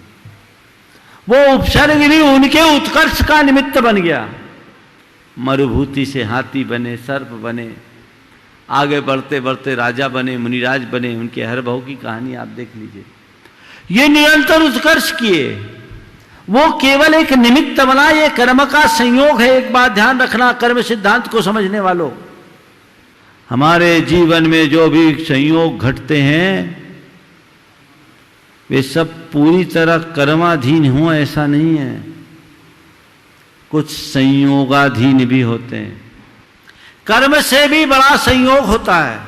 वो उपसर्ग भी उनके उत्कर्ष का निमित्त बन गया। मरुभूति से हाथी बने, सर्प बने, आगे बढ़ते बढ़ते राजा बने, मुनिराज बने। उनके हर भव की कहानी आप देख लीजिए। ये निरंतर उत्कर्ष किए, वो केवल एक निमित्त बना, ये कर्म का संयोग है। एक बात ध्यान रखना, कर्म सिद्धांत को समझने वालों, हमारे जीवन में जो भी संयोग घटते हैं वे सब पूरी तरह कर्माधीन हों ऐसा नहीं है, कुछ संयोगाधीन भी होते हैं। कर्म से भी बड़ा संयोग होता है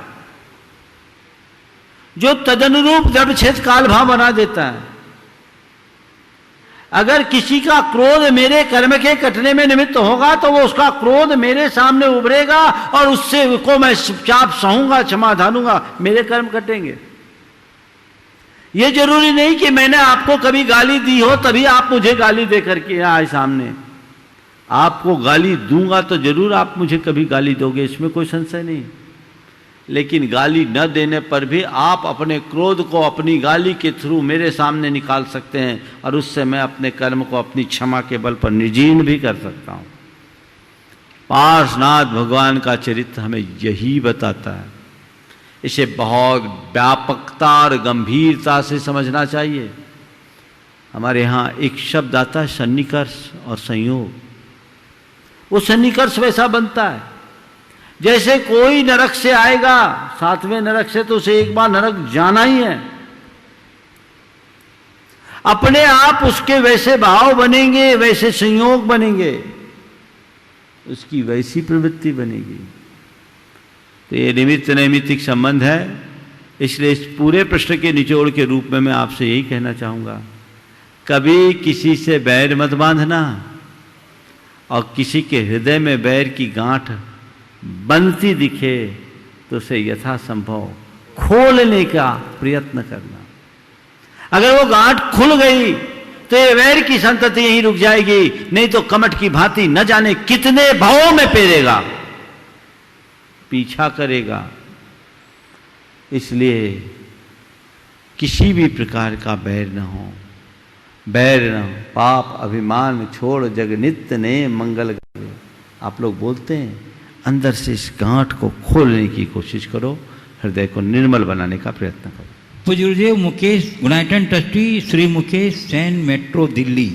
जो तदनुरूप द्रव्यक्षेत्र कालभाव बना देता है। अगर किसी का क्रोध मेरे कर्म के कटने में निमित्त होगा तो वो उसका क्रोध मेरे सामने उभरेगा और उससे को मैं चुपचाप सहूंगा, क्षमा धानूंगा, मेरे कर्म कटेंगे। ये जरूरी नहीं कि मैंने आपको कभी गाली दी हो तभी आप मुझे गाली दे करके आए सामने। आपको गाली दूंगा तो जरूर आप मुझे कभी गाली दोगे, इसमें कोई संशय नहीं। लेकिन गाली न देने पर भी आप अपने क्रोध को अपनी गाली के थ्रू मेरे सामने निकाल सकते हैं और उससे मैं अपने कर्म को अपनी क्षमा के बल पर निर्जीर्ण भी कर सकता हूं। पार्श्वनाथ भगवान का चरित्र हमें यही बताता है। इसे बहुत व्यापकता और गंभीरता से समझना चाहिए। हमारे यहाँ एक शब्द आता है सन्निकर्ष और संयोग। वो सन्निकर्ष वैसा बनता है जैसे कोई नरक से आएगा, 7वें नरक से, तो उसे एक बार नरक जाना ही है। अपने आप उसके वैसे भाव बनेंगे, वैसे संयोग बनेंगे, उसकी वैसी प्रवृत्ति बनेगी। तो ये निमित्त नैमित्तिक संबंध है। इसलिए इस पूरे प्रश्न के निचोड़ के रूप में मैं आपसे यही कहना चाहूँगा, कभी किसी से बैर मत बांधना और किसी के हृदय में बैर की गांठ बनती दिखे तो उसे यथासंभव खोलने का प्रयत्न करना। अगर वो गांठ खुल गई तो ये वैर की संतति यहीं रुक जाएगी, नहीं तो कमठ की भांति न जाने कितने भावों में पेरेगा, पीछा करेगा। इसलिए किसी भी प्रकार का बैर न हो, पाप अभिमान छोड़ जग नित्य ने मंगल गावे। आप लोग बोलते हैं, अंदर से इस गांठ को खोलने की कोशिश करो, हृदय को निर्मल बनाने का प्रयत्न करो। पूज्य मुकेश गुणायतन ट्रस्टी श्री मुकेश सेन, मेट्रो दिल्ली,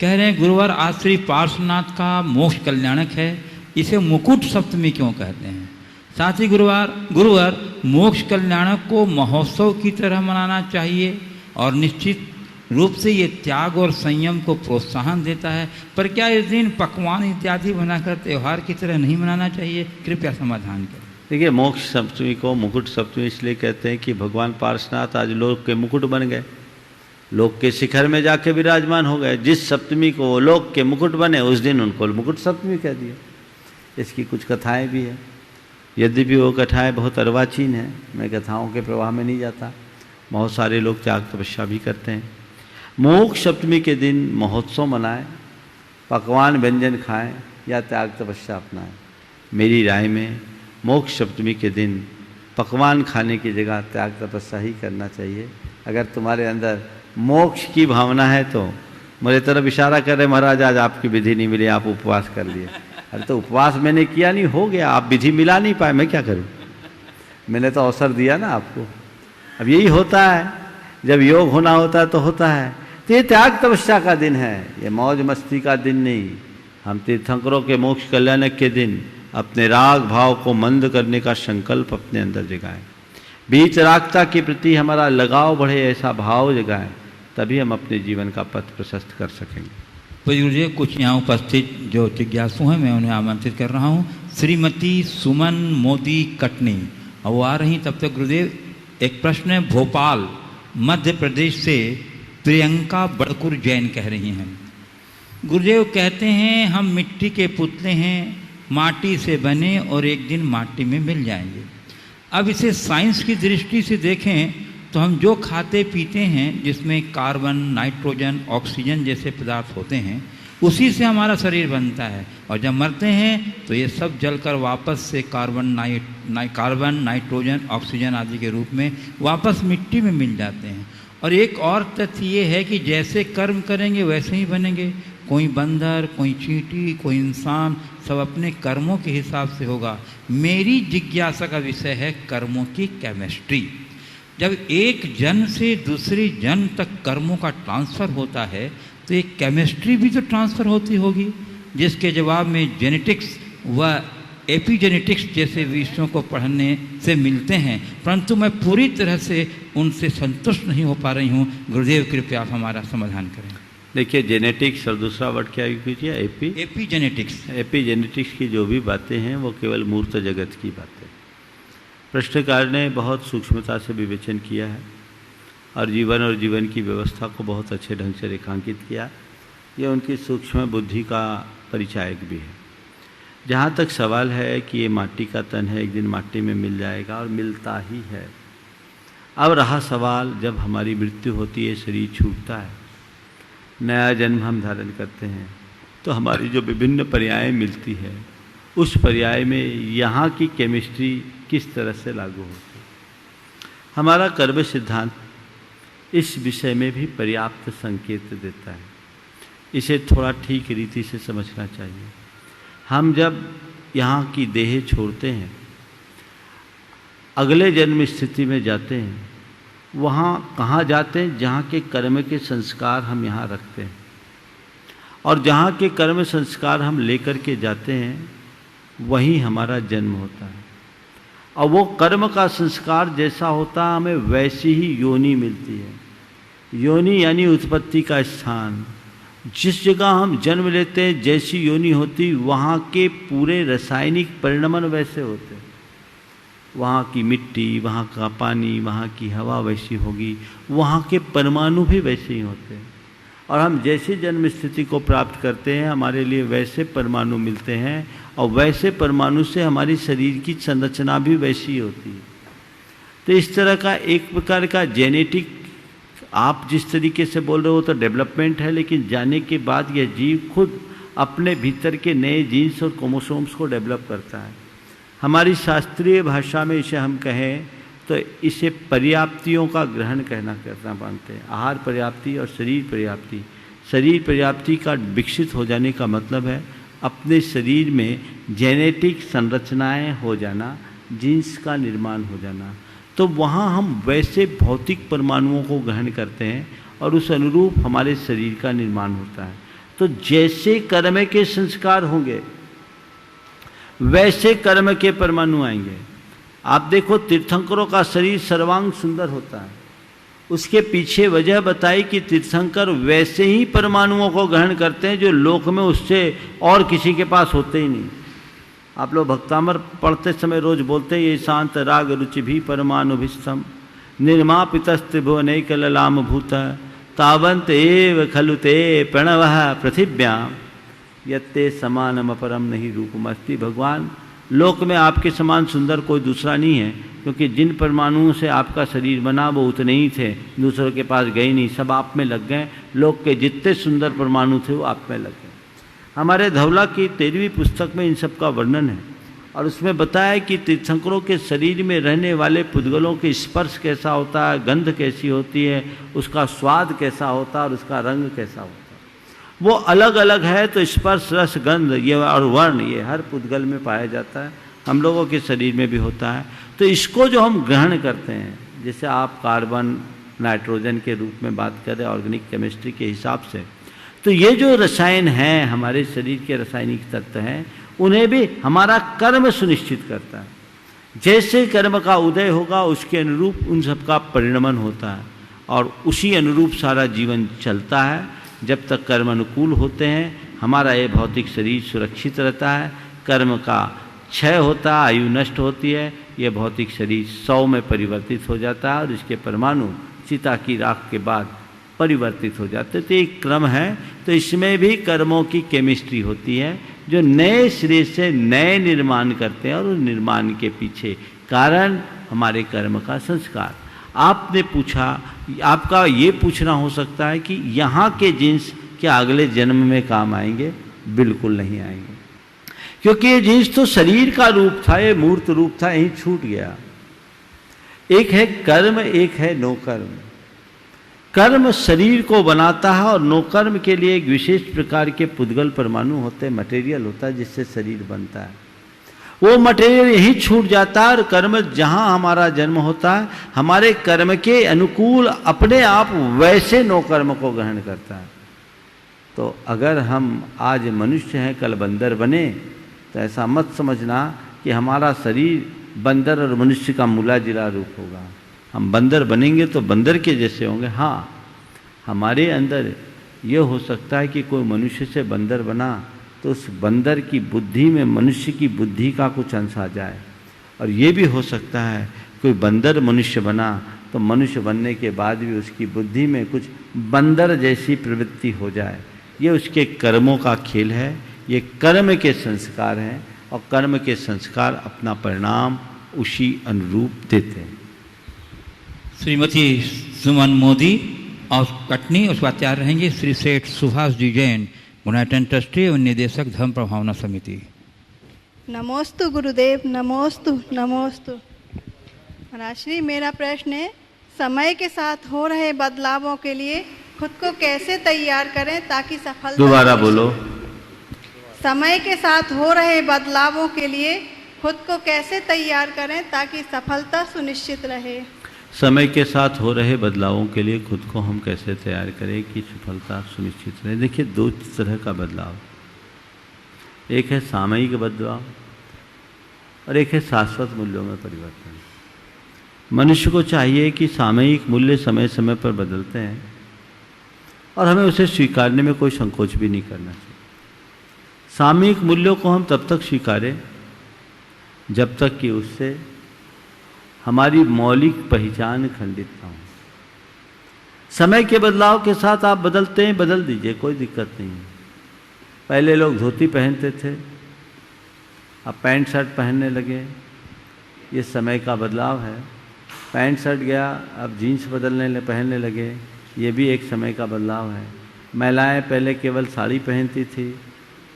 कह रहे हैं गुरुवार आज श्री पार्श्वनाथ का मोक्ष कल्याणक है, इसे मुकुट सप्तमी क्यों कहते हैं? साथ ही गुरुवार मोक्ष कल्याणक को महोत्सव की तरह मनाना चाहिए और निश्चित रूप से ये त्याग और संयम को प्रोत्साहन देता है, पर क्या इस दिन पकवान इत्यादि बनाकर त्यौहार की तरह नहीं मनाना चाहिए? कृपया समाधान करें। देखिए, मोक्ष सप्तमी को मुकुट सप्तमी इसलिए कहते हैं कि भगवान पार्श्वनाथ आज लोक के मुकुट बन गए, लोक के शिखर में जाके विराजमान हो गए। जिस सप्तमी को वो लोक के मुकुट बने उस दिन उनको मुकुट सप्तमी कह दिया। इसकी कुछ कथाएं भी है, यद्यपि वो कथाएं बहुत अर्वाचीन हैं, मैं कथाओं के प्रवाह में नहीं जाता। बहुत सारे लोग त्याग तपस्या भी करते हैं। मोक्ष सप्तमी के दिन महोत्सव मनाएं, पकवान व्यंजन खाएं या त्याग तपस्या अपनाएं। मेरी राय में मोक्ष सप्तमी के दिन पकवान खाने की जगह त्याग तपस्या ही करना चाहिए। अगर तुम्हारे अंदर मोक्ष की भावना है तो मेरे तरफ इशारा कर रहे महाराज आज आपकी विधि नहीं मिली, आप उपवास कर लिए। अरे तो उपवास मैंने किया नहीं, हो गया, आप विधि मिला नहीं पाए, मैं क्या करूं? मैंने तो अवसर दिया ना आपको। अब यही होता है, जब योग होना होता है तो होता है। तो ये त्याग तपस्या का दिन है, ये मौज मस्ती का दिन नहीं। हम तीर्थंकरों के मोक्ष कल्याण के दिन अपने राग भाव को मंद करने का संकल्प अपने अंदर जगाएं, वीतरागता के प्रति हमारा लगाव बढ़े, ऐसा भाव जगाएं, तभी हम अपने जीवन का पथ प्रशस्त कर सकेंगे। गुरुदेव, कुछ यहाँ उपस्थित जो जिज्ञासु हैं मैं उन्हें आमंत्रित कर रहा हूँ। श्रीमती सुमन मोदी कटनी, और वो आ रही तब तक गुरुदेव एक प्रश्न है। भोपाल मध्य प्रदेश से प्रियंका बड़कुर जैन कह रही हैं, गुरुदेव कहते हैं हम मिट्टी के पुतले हैं, माटी से बने और एक दिन माटी में मिल जाएंगे। अब इसे साइंस की दृष्टि से देखें तो हम जो खाते पीते हैं जिसमें कार्बन, नाइट्रोजन, ऑक्सीजन जैसे पदार्थ होते हैं उसी से हमारा शरीर बनता है, और जब मरते हैं तो ये सब जलकर वापस से कार्बन, नाइट्रोजन, ऑक्सीजन आदि के रूप में वापस मिट्टी में मिल जाते हैं। और एक और तथ्य ये है कि जैसे कर्म करेंगे वैसे ही बनेंगे। कोई बंदर, कोई चींटी, कोई इंसान, सब अपने कर्मों के हिसाब से होगा। मेरी जिज्ञासा का विषय है कर्मों की केमिस्ट्री। जब एक जन से दूसरे जन तक कर्मों का ट्रांसफ़र होता है तो एक केमिस्ट्री भी तो ट्रांसफ़र होती होगी, जिसके जवाब में जेनेटिक्स व एपिजेनेटिक्स जैसे विषयों को पढ़ने से मिलते हैं, परंतु मैं पूरी तरह से उनसे संतुष्ट नहीं हो पा रही हूँ। गुरुदेव कृपया आप हमारा समाधान करें। देखिए, जेनेटिक्स और दूसरा वर्ड क्या कीजिए? एपिजेनेटिक्स। एपिजेनेटिक्स की जो भी बातें हैं वो केवल मूर्त जगत की बातें। प्रश्नकार ने बहुत सूक्ष्मता से विवेचन किया है और जीवन की व्यवस्था को बहुत अच्छे ढंग से रेखांकित किया। ये उनकी सूक्ष्म बुद्धि का परिचायक भी है। जहाँ तक सवाल है कि ये माटी का तन है, एक दिन माटी में मिल जाएगा और मिलता ही है। अब रहा सवाल, जब हमारी मृत्यु होती है, शरीर छूटता है, नया जन्म हम धारण करते हैं, तो हमारी जो विभिन्न पर्याय मिलती है उस पर्याय में यहाँ की केमिस्ट्री किस तरह से लागू होती है। हमारा कर्म सिद्धांत इस विषय में भी पर्याप्त संकेत देता है। इसे थोड़ा ठीक रीति से समझना चाहिए। हम जब यहाँ की देह छोड़ते हैं, अगले जन्म स्थिति में जाते हैं, वहाँ कहाँ जाते हैं? जहाँ के कर्म के संस्कार हम यहाँ रखते हैं, और जहाँ के कर्म संस्कार हम लेकर के जाते हैं वहीं हमारा जन्म होता है। और वो कर्म का संस्कार जैसा होता है हमें वैसी ही योनि मिलती है। योनि यानी उत्पत्ति का स्थान। जिस जगह हम जन्म लेते हैं जैसी योनि होती, वहाँ के पूरे रासायनिक परिणमन वैसे होते हैं। वहाँ की मिट्टी, वहाँ का पानी, वहाँ की हवा वैसी होगी, वहाँ के परमाणु भी वैसे ही होते हैं। और हम जैसी जन्म स्थिति को प्राप्त करते हैं हमारे लिए वैसे परमाणु मिलते हैं, और वैसे परमाणु से हमारी शरीर की संरचना भी वैसी होती है। तो इस तरह का एक प्रकार का जेनेटिक, आप जिस तरीके से बोल रहे हो तो डेवलपमेंट है, लेकिन जाने के बाद यह जीव खुद अपने भीतर के नए जीन्स और क्रोमोसोम्स को डेवलप करता है। हमारी शास्त्रीय भाषा में इसे हम कहें तो इसे पर्याप्तियों का ग्रहण करना मानते हैं। आहार पर्याप्ति और शरीर पर्याप्ति। शरीर पर्याप्ति का विकसित हो जाने का मतलब है अपने शरीर में जेनेटिक संरचनाएं हो जाना, जीन्स का निर्माण हो जाना। तो वहाँ हम वैसे भौतिक परमाणुओं को ग्रहण करते हैं और उस अनुरूप हमारे शरीर का निर्माण होता है। तो जैसे कर्म के संस्कार होंगे वैसे कर्म के परमाणु आएंगे। आप देखो, तीर्थंकरों का शरीर सर्वांग सुंदर होता है। उसके पीछे वजह बताई कि तीर्थंकर वैसे ही परमाणुओं को ग्रहण करते हैं जो लोक में उससे और किसी के पास होते ही नहीं। आप लोग भक्तामर पढ़ते समय रोज बोलते हैं, ये शांत राग रुचि भी परमाणुभिस्तम निर्मापितस्त्र भुवनैक ललाम भूत तावंत एव खलु ते प्रणवः पृथिव्याम यत्ते समानम अपरम नहीं रूपमस्ति। भगवान, लोक में आपके समान सुंदर कोई दूसरा नहीं है, क्योंकि जिन परमाणुओं से आपका शरीर बना वो उतने ही थे, दूसरों के पास गए नहीं, सब आप में लग गए। लोक के जितने सुंदर परमाणु थे वो आप में लग गए। हमारे धवला की 13वीं पुस्तक में इन सब का वर्णन है और उसमें बताया कि तीर्थंकरों के शरीर में रहने वाले पुद्गलों के स्पर्श कैसा होता है, गंध कैसी होती है, उसका स्वाद कैसा होता है और उसका रंग कैसा होता है। वो अलग अलग है, तो स्पर्श, रस, गंध ये और वर्ण ये हर पुद्गल में पाया जाता है, हम लोगों के शरीर में भी होता है। तो इसको जो हम ग्रहण करते हैं, जैसे आप कार्बन, नाइट्रोजन के रूप में बात करें ऑर्गेनिक केमिस्ट्री के हिसाब से, तो ये जो रसायन हैं, हमारे शरीर के रासायनिक तत्व हैं, उन्हें भी हमारा कर्म सुनिश्चित करता है। जैसे कर्म का उदय होगा उसके अनुरूप उन सब का परिणमन होता है और उसी अनुरूप सारा जीवन चलता है। जब तक कर्म अनुकूल होते हैं हमारा ये भौतिक शरीर सुरक्षित रहता है। कर्म का क्षय होता है, आयु नष्ट होती है, ये भौतिक शरीर 100 में परिवर्तित हो जाता है और इसके परमाणु चिता की राख के बाद परिवर्तित हो जाते। तो एक क्रम है। तो इसमें भी कर्मों की केमिस्ट्री होती है जो नए सिरे से नए निर्माण करते हैं और उस निर्माण के पीछे कारण हमारे कर्म का संस्कार। आपने पूछा, आपका ये पूछना हो सकता है कि यहाँ के जीन्स क्या अगले जन्म में काम आएंगे? बिल्कुल नहीं आएंगे, क्योंकि ये जीन्स तो शरीर का रूप था, ये मूर्त रूप था, यहीं छूट गया। एक है कर्म, एक है नो कर्म। कर्म शरीर को बनाता है और नो कर्म के लिए एक विशेष प्रकार के पुद्गल परमाणु होते हैं, मटेरियल होता है जिससे शरीर बनता है। वो मटेरियल यहीं छूट जाता है और कर्म जहाँ हमारा जन्म होता है हमारे कर्म के अनुकूल अपने आप वैसे नो कर्म को ग्रहण करता है। तो अगर हम आज मनुष्य हैं कल बंदर बने तो ऐसा मत समझना कि हमारा शरीर बंदर और मनुष्य का मिला जुला रूप होगा। हम बंदर बनेंगे तो बंदर के जैसे होंगे। हाँ, हमारे अंदर ये हो सकता है कि कोई मनुष्य से बंदर बना तो उस बंदर की बुद्धि में मनुष्य की बुद्धि का कुछ अंश आ जाए, और ये भी हो सकता है कोई बंदर मनुष्य बना तो मनुष्य बनने के बाद भी उसकी बुद्धि में कुछ बंदर जैसी प्रवृत्ति हो जाए। ये उसके कर्मों का खेल है, ये कर्म के संस्कार हैं और कर्म के संस्कार अपना परिणाम उसी अनुरूप देते हैं। श्रीमती सुमन मोदी और कटनी, उसके बाद तैयार रहेंगे श्री सेठ सुभाष जी जैन, गुणायतन ट्रस्टी एवं निदेशक धर्म प्रभावना समिति। नमोस्तु गुरुदेव, नमोस्तु नमोस्तु। महाराज श्री, मेरा प्रश्न है, समय के साथ हो रहे बदलावों के लिए खुद को कैसे तैयार करें ताकि सफलता। दोबारा बोलो। समय के साथ हो रहे बदलावों के लिए खुद को कैसे तैयार करें ताकि सफलता सुनिश्चित रहे। समय के साथ हो रहे बदलावों के लिए खुद को हम कैसे तैयार करें कि सफलता सुनिश्चित रहे। देखिए, दो तरह का बदलाव, एक है सामयिक बदलाव और एक है शाश्वत मूल्यों में परिवर्तन। मनुष्य को चाहिए कि सामयिक मूल्य समय समय पर बदलते हैं और हमें उसे स्वीकारने में कोई संकोच भी नहीं करना चाहिए। सामयिक मूल्यों को हम तब तक स्वीकारें जब तक कि उससे हमारी मौलिक पहचान खंडित ना हो। समय के बदलाव के साथ आप बदलते हैं, बदल दीजिए, कोई दिक्कत नहीं है। पहले लोग धोती पहनते थे, अब पैंट शर्ट पहनने लगे, ये समय का बदलाव है। पैंट शर्ट गया, अब जीन्स पहनने लगे, ये भी एक समय का बदलाव है। महिलाएं पहले केवल साड़ी पहनती थी,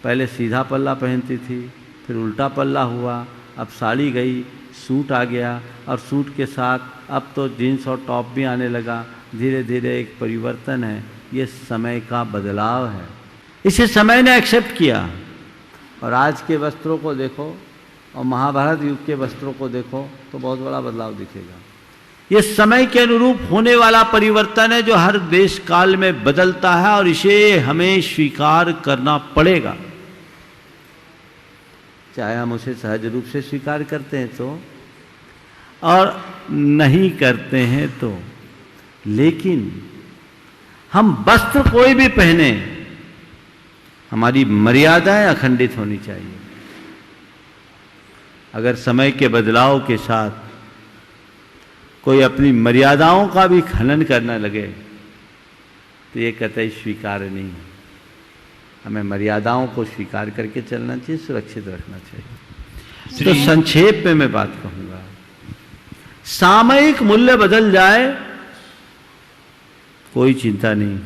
पहले सीधा पल्ला पहनती थी, फिर उल्टा पल्ला हुआ, अब साड़ी गई, सूट आ गया और सूट के साथ अब तो जीन्स और टॉप भी आने लगा। धीरे धीरे एक परिवर्तन है, ये समय का बदलाव है, इसे समय ने एक्सेप्ट किया। और आज के वस्त्रों को देखो और महाभारत युग के वस्त्रों को देखो तो बहुत बड़ा बदलाव दिखेगा। ये समय के अनुरूप होने वाला परिवर्तन है जो हर देश काल में बदलता है और इसे हमें स्वीकार करना पड़ेगा, चाहे हम उसे सहज रूप से स्वीकार करते हैं तो और नहीं करते हैं तो। लेकिन हम वस्त्र कोई भी पहने, हमारी मर्यादाएं अखंडित होनी चाहिए। अगर समय के बदलाव के साथ कोई अपनी मर्यादाओं का भी खनन करने लगे तो ये कतई स्वीकार नहीं है। हमें मर्यादाओं को स्वीकार करके चलना चाहिए, सुरक्षित रखना चाहिए। तो संक्षेप में मैं बात कहूंगा, सामयिक मूल्य बदल जाए कोई चिंता नहीं,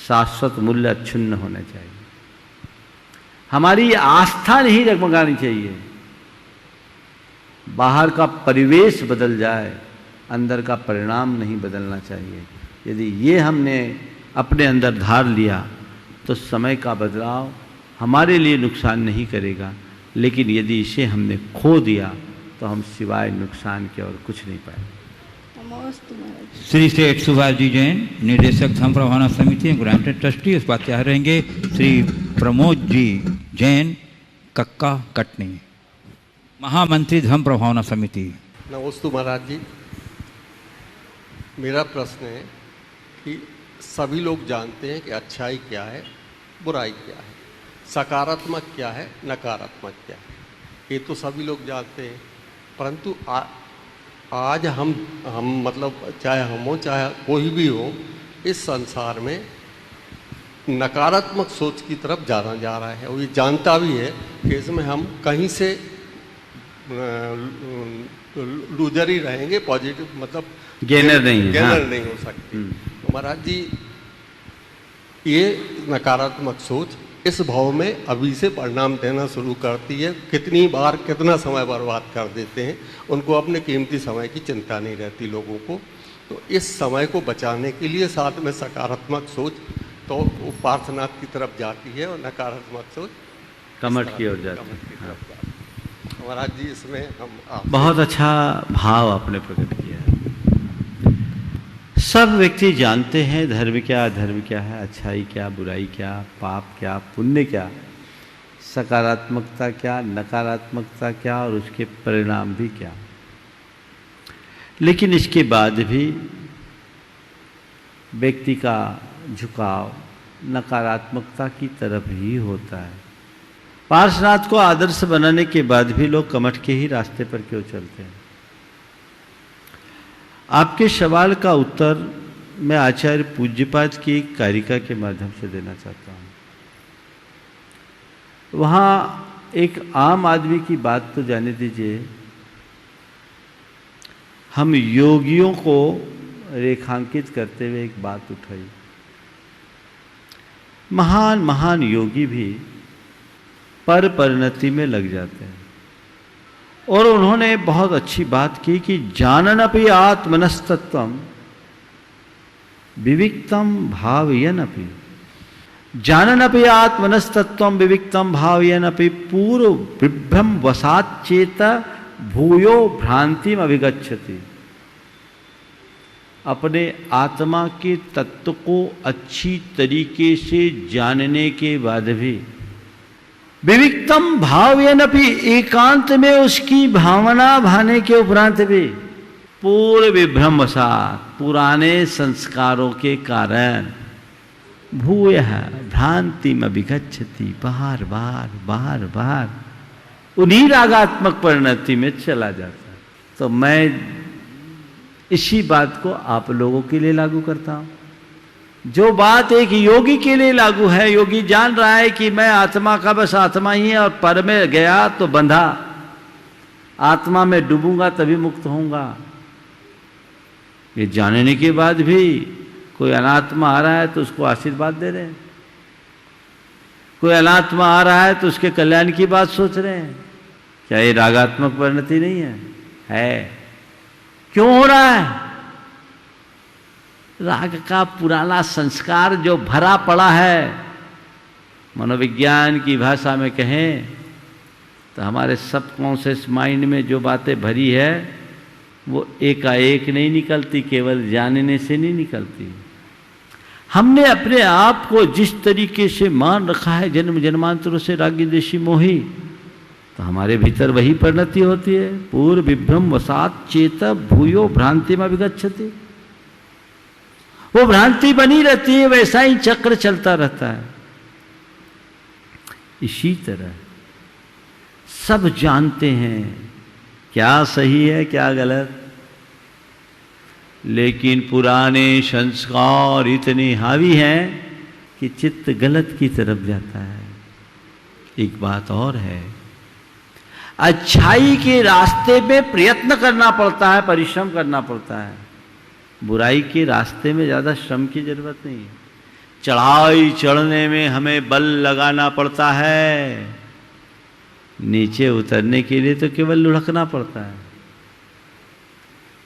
शाश्वत मूल्य अक्षुण्ण होने चाहिए। हमारी आस्था नहीं डगमगानी चाहिए। बाहर का परिवेश बदल जाए, अंदर का परिणाम नहीं बदलना चाहिए। यदि ये हमने अपने अंदर धार लिया तो समय का बदलाव हमारे लिए नुकसान नहीं करेगा, लेकिन यदि इसे हमने खो दिया तो हम सिवाय नुकसान के और कुछ नहीं पाएंगे। नमोस्तु महाराज। श्री सेठ सुभाष जी जैन, निदेशक धर्म प्रभावना समिति ग्रांट ट्रस्टी, उस बात क्या रहेंगे श्री प्रमोद जी जैन, कक्का कटनी, महामंत्री धर्म प्रभावना समिति। नमोस्तु महाराज जी। मेरा प्रश्न है कि सभी लोग जानते हैं कि अच्छाई क्या है, बुराई क्या है, सकारात्मक क्या है, नकारात्मक क्या है, ये तो सभी लोग जानते हैं। परंतु आज हम मतलब चाहे हम हो चाहे कोई भी हो, इस संसार में नकारात्मक सोच की तरफ जाना जा रहा है, और ये जानता भी है कि इसमें हम कहीं से लूजर ही रहेंगे, पॉजिटिव मतलब गेनर नहीं हो सकती। तो महाराज जी, ये नकारात्मक सोच इस भाव में अभी से परिणाम देना शुरू करती है। कितनी बार कितना समय बर्बाद कर देते हैं, उनको अपने कीमती समय की चिंता नहीं रहती लोगों को। तो इस समय को बचाने के लिए साथ में सकारात्मक सोच तो वो पार्थनाथ की तरफ जाती है, और नकारात्मक सोच कमठ की ओर जाती है। महाराज जी, इसमें हम बहुत अच्छा भाव आपने प्रकट किया है। सब व्यक्ति जानते हैं धर्म क्या, अधर्म क्या है, अच्छाई क्या, बुराई क्या, पाप क्या, पुण्य क्या, सकारात्मकता क्या, नकारात्मकता क्या, और उसके परिणाम भी क्या। लेकिन इसके बाद भी व्यक्ति का झुकाव नकारात्मकता की तरफ ही होता है। पार्श्वनाथ को आदर्श बनाने के बाद भी लोग कमठ के ही रास्ते पर क्यों चलते हैं? आपके सवाल का उत्तर मैं आचार्य पूज्यपाद की एक कारिका के माध्यम से देना चाहता हूँ। वहाँ एक आम आदमी की बात तो जाने दीजिए, हम योगियों को रेखांकित करते हुए एक बात उठाई। महान महान योगी भी पर परिणति में लग जाते हैं, और उन्होंने बहुत अच्छी बात की कि जाननपि आत्मनस्तत्वम विविक्तम भावयनपि, जाननपि आत्मनस्तत्वम विविक्तम भावयनपि पूर्व विभ्रम वसाच्चेत भूयो भ्रांतिम अभिगच्छति। अपने आत्मा के तत्व को अच्छी तरीके से जानने के बाद भी विविक्तम भावयनपि, एकांत में उसकी भावना भाने के उपरांत भी पूर्व विभ्रम वसात, पुराने संस्कारों के कारण भूयः भ्रांतिम अभिगच्छति, बार बार उन्हीं रागात्मक परिणति में चला जाता है। तो मैं इसी बात को आप लोगों के लिए लागू करता हूं। जो बात एक योगी के लिए लागू है, योगी जान रहा है कि मैं आत्मा का बस आत्मा ही है, और पर में गया तो बंधा, आत्मा में डूबूंगा तभी मुक्त होऊंगा। ये जानने के बाद भी कोई अनात्मा आ रहा है तो उसको आशीर्वाद दे रहे हैं, कोई अनात्मा आ रहा है तो उसके कल्याण की बात सोच रहे हैं। क्या ये रागात्मक परिणति नहीं है? क्यों हो रहा है? राग का पुराना संस्कार जो भरा पड़ा है, मनोविज्ञान की भाषा में कहें तो हमारे सबकॉन्शियस माइंड में जो बातें भरी है वो एकाएक नहीं निकलती, केवल जानने से नहीं निकलती। हमने अपने आप को जिस तरीके से मान रखा है जन्म जन्मांतरों से रागी देशी मोही, तो हमारे भीतर वही परिणति होती है। पूर्व विभ्रम वसात चेत भूयो भ्रांति में विगच्छति, वो भ्रांति बनी रहती है, वैसा ही चक्र चलता रहता है। इसी तरह सब जानते हैं क्या सही है क्या गलत, लेकिन पुराने संस्कार इतने हावी हैं कि चित्त गलत की तरफ जाता है। एक बात और है, अच्छाई के रास्ते में प्रयत्न करना पड़ता है, परिश्रम करना पड़ता है। बुराई के रास्ते में ज़्यादा श्रम की जरूरत नहीं है। चढ़ाई चढ़ने में हमें बल लगाना पड़ता है, नीचे उतरने के लिए तो केवल लुढ़कना पड़ता है।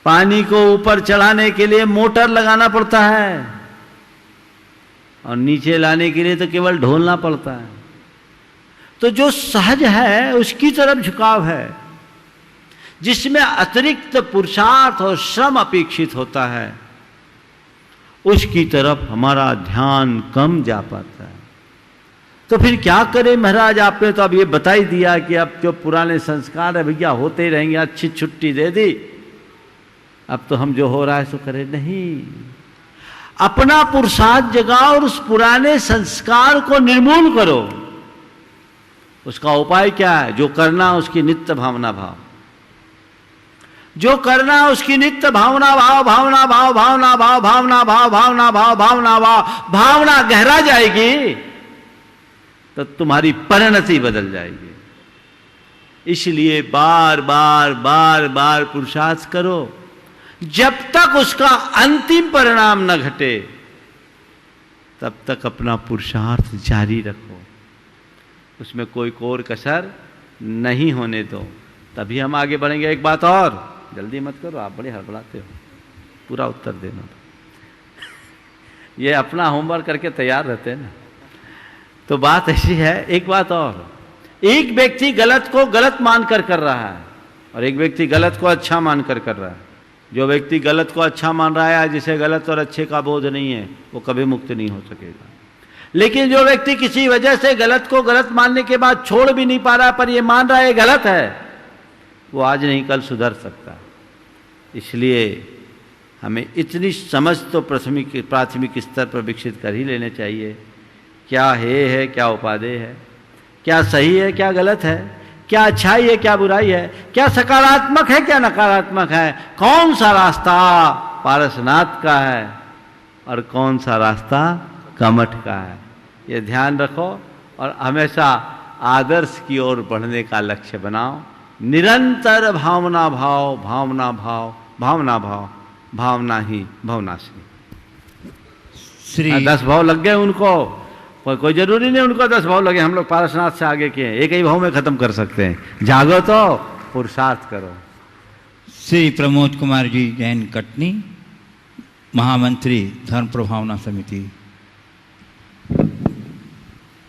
पानी को ऊपर चढ़ाने के लिए मोटर लगाना पड़ता है और नीचे लाने के लिए तो केवल ढोलना पड़ता है। तो जो सहज है उसकी तरफ झुकाव है, जिसमें अतिरिक्त पुरुषार्थ और श्रम अपेक्षित होता है, उसकी तरफ हमारा ध्यान कम जा पाता है। तो फिर क्या करें महाराज, आपने तो अब ये बता ही दिया कि अब जो पुराने संस्कार है भैया होते ही रहेंगे, अच्छी छुट्टी दे दी, अब तो हम जो हो रहा है सो करें। नहीं, अपना पुरुषार्थ जगाओ और उस पुराने संस्कार को निर्मूल करो। उसका उपाय क्या है? जो करना उसकी नित्य भावना भाव, जो करना उसकी नित्य भावना भाव, भावना भाव, भावना भाव, भावना भाव, भावना भाव, भावना भाव, भावना गहरा जाएगी तो तुम्हारी परिणति बदल जाएगी। इसलिए बार बार बार बार पुरुषार्थ करो, जब तक उसका अंतिम परिणाम न घटे तब तक अपना पुरुषार्थ जारी रखो, उसमें कोई कोर कसर नहीं होने दो, तभी हम आगे बढ़ेंगे। एक बात और, जल्दी मत करो, आप बड़े हड़बड़ाते हो, पूरा उत्तर देना। ये अपना होमवर्क करके तैयार रहते हैं ना। तो बात ऐसी है, एक बात और, एक व्यक्ति गलत को गलत मानकर कर रहा है और एक व्यक्ति गलत को अच्छा मानकर कर रहा है। जो व्यक्ति गलत को अच्छा मान रहा है, जिसे गलत और अच्छे का बोध नहीं है, वो कभी मुक्त नहीं हो सकेगा। लेकिन जो व्यक्ति किसी वजह से गलत को गलत मानने के बाद छोड़ भी नहीं पा रहा पर ये मान रहा है गलत है, वो आज नहीं कल सुधर सकता। इसलिए हमें इतनी समझ तो प्राथमिक स्तर पर विकसित कर ही लेने चाहिए। क्या है क्या उपादेय है, क्या सही है क्या गलत है, क्या अच्छाई है क्या बुराई है, क्या सकारात्मक है क्या नकारात्मक है, कौन सा रास्ता पारसनाथ का है और कौन सा रास्ता कमठ का है, ये ध्यान रखो और हमेशा आदर्श की ओर बढ़ने का लक्ष्य बनाओ। निरंतर भावना भाव, भावना भाव, भावना भाव, भावना ही भवनाशी। श्री 10 भाव लग गए उनको, कोई जरूरी नहीं उनको 10 भाव लगे, हम लोग पारसनाथ से आगे के एक ही भाव में खत्म कर सकते हैं। जागो तो पुरुषार्थ करो। श्री प्रमोद कुमार जी जैन कटनी, महामंत्री धर्म प्रभावना समिति।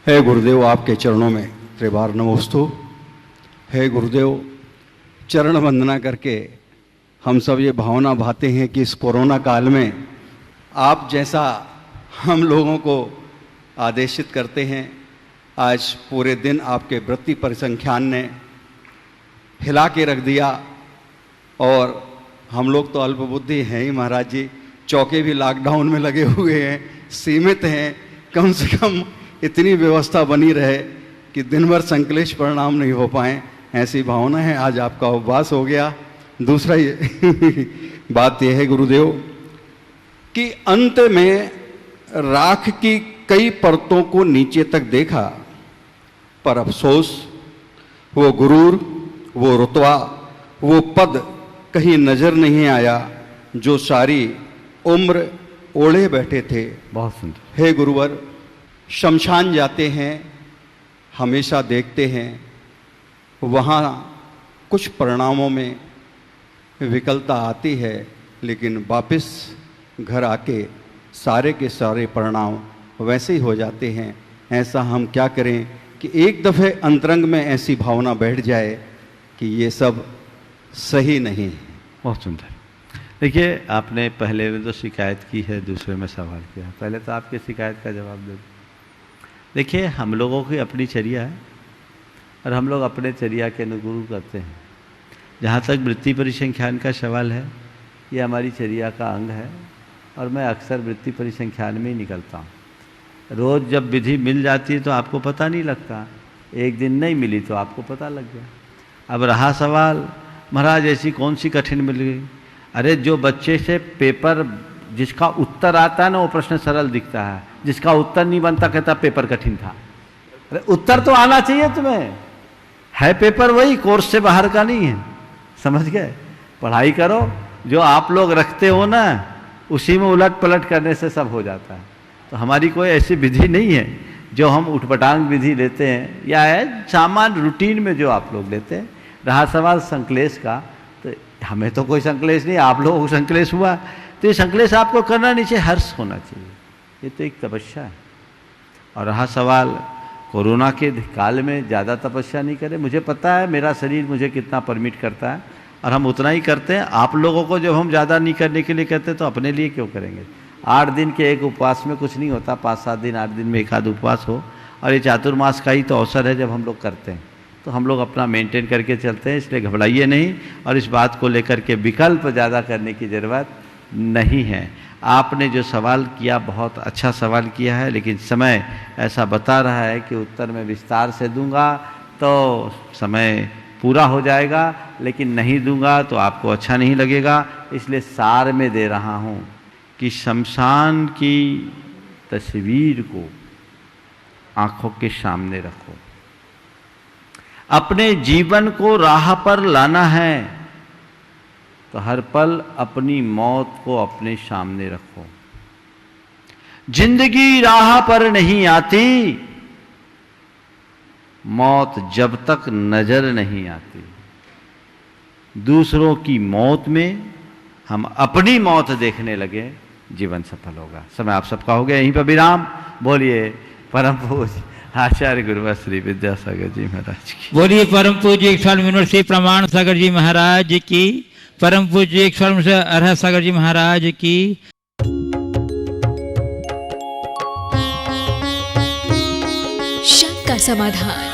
हे गुरुदेव, आपके चरणों में त्रिबार नमोस्तु। हे गुरुदेव, चरण वंदना करके हम सब ये भावना भाते हैं कि इस कोरोना काल में आप जैसा हम लोगों को आदेशित करते हैं, आज पूरे दिन आपके वृत्ति परिसंख्यान ने हिला के रख दिया और हम लोग तो अल्पबुद्धि हैं ही महाराज जी, चौके भी लॉकडाउन में लगे हुए हैं, सीमित हैं। कम से कम इतनी व्यवस्था बनी रहे कि दिन भर संकलेश परिणाम नहीं हो पाए, ऐसी भावना है। आज आपका उपवास हो गया। दूसरा ये बात यह है गुरुदेव कि अंत में राख की कई परतों को नीचे तक देखा, पर अफसोस वो गुरूर, वो रुतबा, वो पद कहीं नजर नहीं आया जो सारी उम्र ओढ़े बैठे थे। बहुत सुंदर। हे गुरुवर, शमशान जाते हैं, हमेशा देखते हैं वहाँ कुछ परिणामों में विकलता आती है, लेकिन वापस घर आके सारे के सारे परिणाम वैसे ही हो जाते हैं। ऐसा हम क्या करें कि एक दफ़े अंतरंग में ऐसी भावना बैठ जाए कि ये सब सही नहीं है। बहुत सुंदर। देखिए, आपने पहले में तो शिकायत की है, दूसरे में सवाल किया। पहले तो आपकी शिकायत का जवाब दे। देखिए, हम लोगों की अपनी चर्या है और हम लोग अपने चर्या के अनुकूल करते हैं। जहाँ तक वृत्ति परिसंख्यान का सवाल है, ये हमारी चर्या का अंग है और मैं अक्सर वृत्ति परिसंख्यान में ही निकलता हूँ। रोज़ जब विधि मिल जाती है तो आपको पता नहीं लगता, एक दिन नहीं मिली तो आपको पता लग गया। अब रहा सवाल, महाराज ऐसी कौन सी कठिन मिल गई? अरे जो बच्चे से पेपर जिसका उत्तर आता है ना, वो प्रश्न सरल दिखता है, जिसका उत्तर नहीं बनता कहता पेपर कठिन था। अरे उत्तर तो आना चाहिए तुम्हें, है पेपर वही, कोर्स से बाहर का नहीं है। समझ गए? पढ़ाई करो, जो आप लोग रखते हो ना उसी में उलट पलट करने से सब हो जाता है। तो हमारी कोई ऐसी विधि नहीं है जो हम उठपटांग विधि लेते हैं, या है सामान्य रूटीन में जो आप लोग लेते हैं। रहा सवाल संकलेश का, तो हमें तो कोई संकलेश नहीं, आप लोगों को संकलेश हुआ, तो ये संकलेश आपको करना नहीं चाहिए, हर्ष होना चाहिए। ये तो एक तपस्या है। और रहा सवाल कोरोना के काल में ज़्यादा तपस्या नहीं करें, मुझे पता है मेरा शरीर मुझे कितना परमिट करता है और हम उतना ही करते हैं। आप लोगों को जब हम ज़्यादा नहीं करने के लिए कहते हैं तो अपने लिए क्यों करेंगे? 8 दिन के एक उपवास में कुछ नहीं होता, 5-7 दिन 8 दिन में एक आध उपवास हो, और ये चातुर्मास का ही तो अवसर है जब हम लोग करते हैं, तो हम लोग अपना मेंटेन करके चलते हैं। इसलिए घबराइए नहीं, और इस बात को लेकर के विकल्प ज़्यादा करने की ज़रूरत नहीं है। आपने जो सवाल किया बहुत अच्छा सवाल किया है, लेकिन समय ऐसा बता रहा है कि उत्तर में विस्तार से दूंगा तो समय पूरा हो जाएगा, लेकिन नहीं दूंगा तो आपको अच्छा नहीं लगेगा। इसलिए सार में दे रहा हूँ कि शमशान की तस्वीर को आंखों के सामने रखो। अपने जीवन को राह पर लाना है तो हर पल अपनी मौत को अपने सामने रखो। जिंदगी राह पर नहीं आती, मौत जब तक नजर नहीं आती। दूसरों की मौत में हम अपनी मौत देखने लगे, जीवन सफल होगा। समय आप सबका हो गया, यहीं पर विराम। बोलिए परम पूज्य आचार्य गुरुवर श्री विद्यासागर जी महाराज की। बोलिए परम पूज्य एक स्वामी यूनिवर्सिटी प्रमाण सागर जी महाराज की। परम पूज्य एक स्वामी अरहत सागर जी महाराज की। शंका समाधान।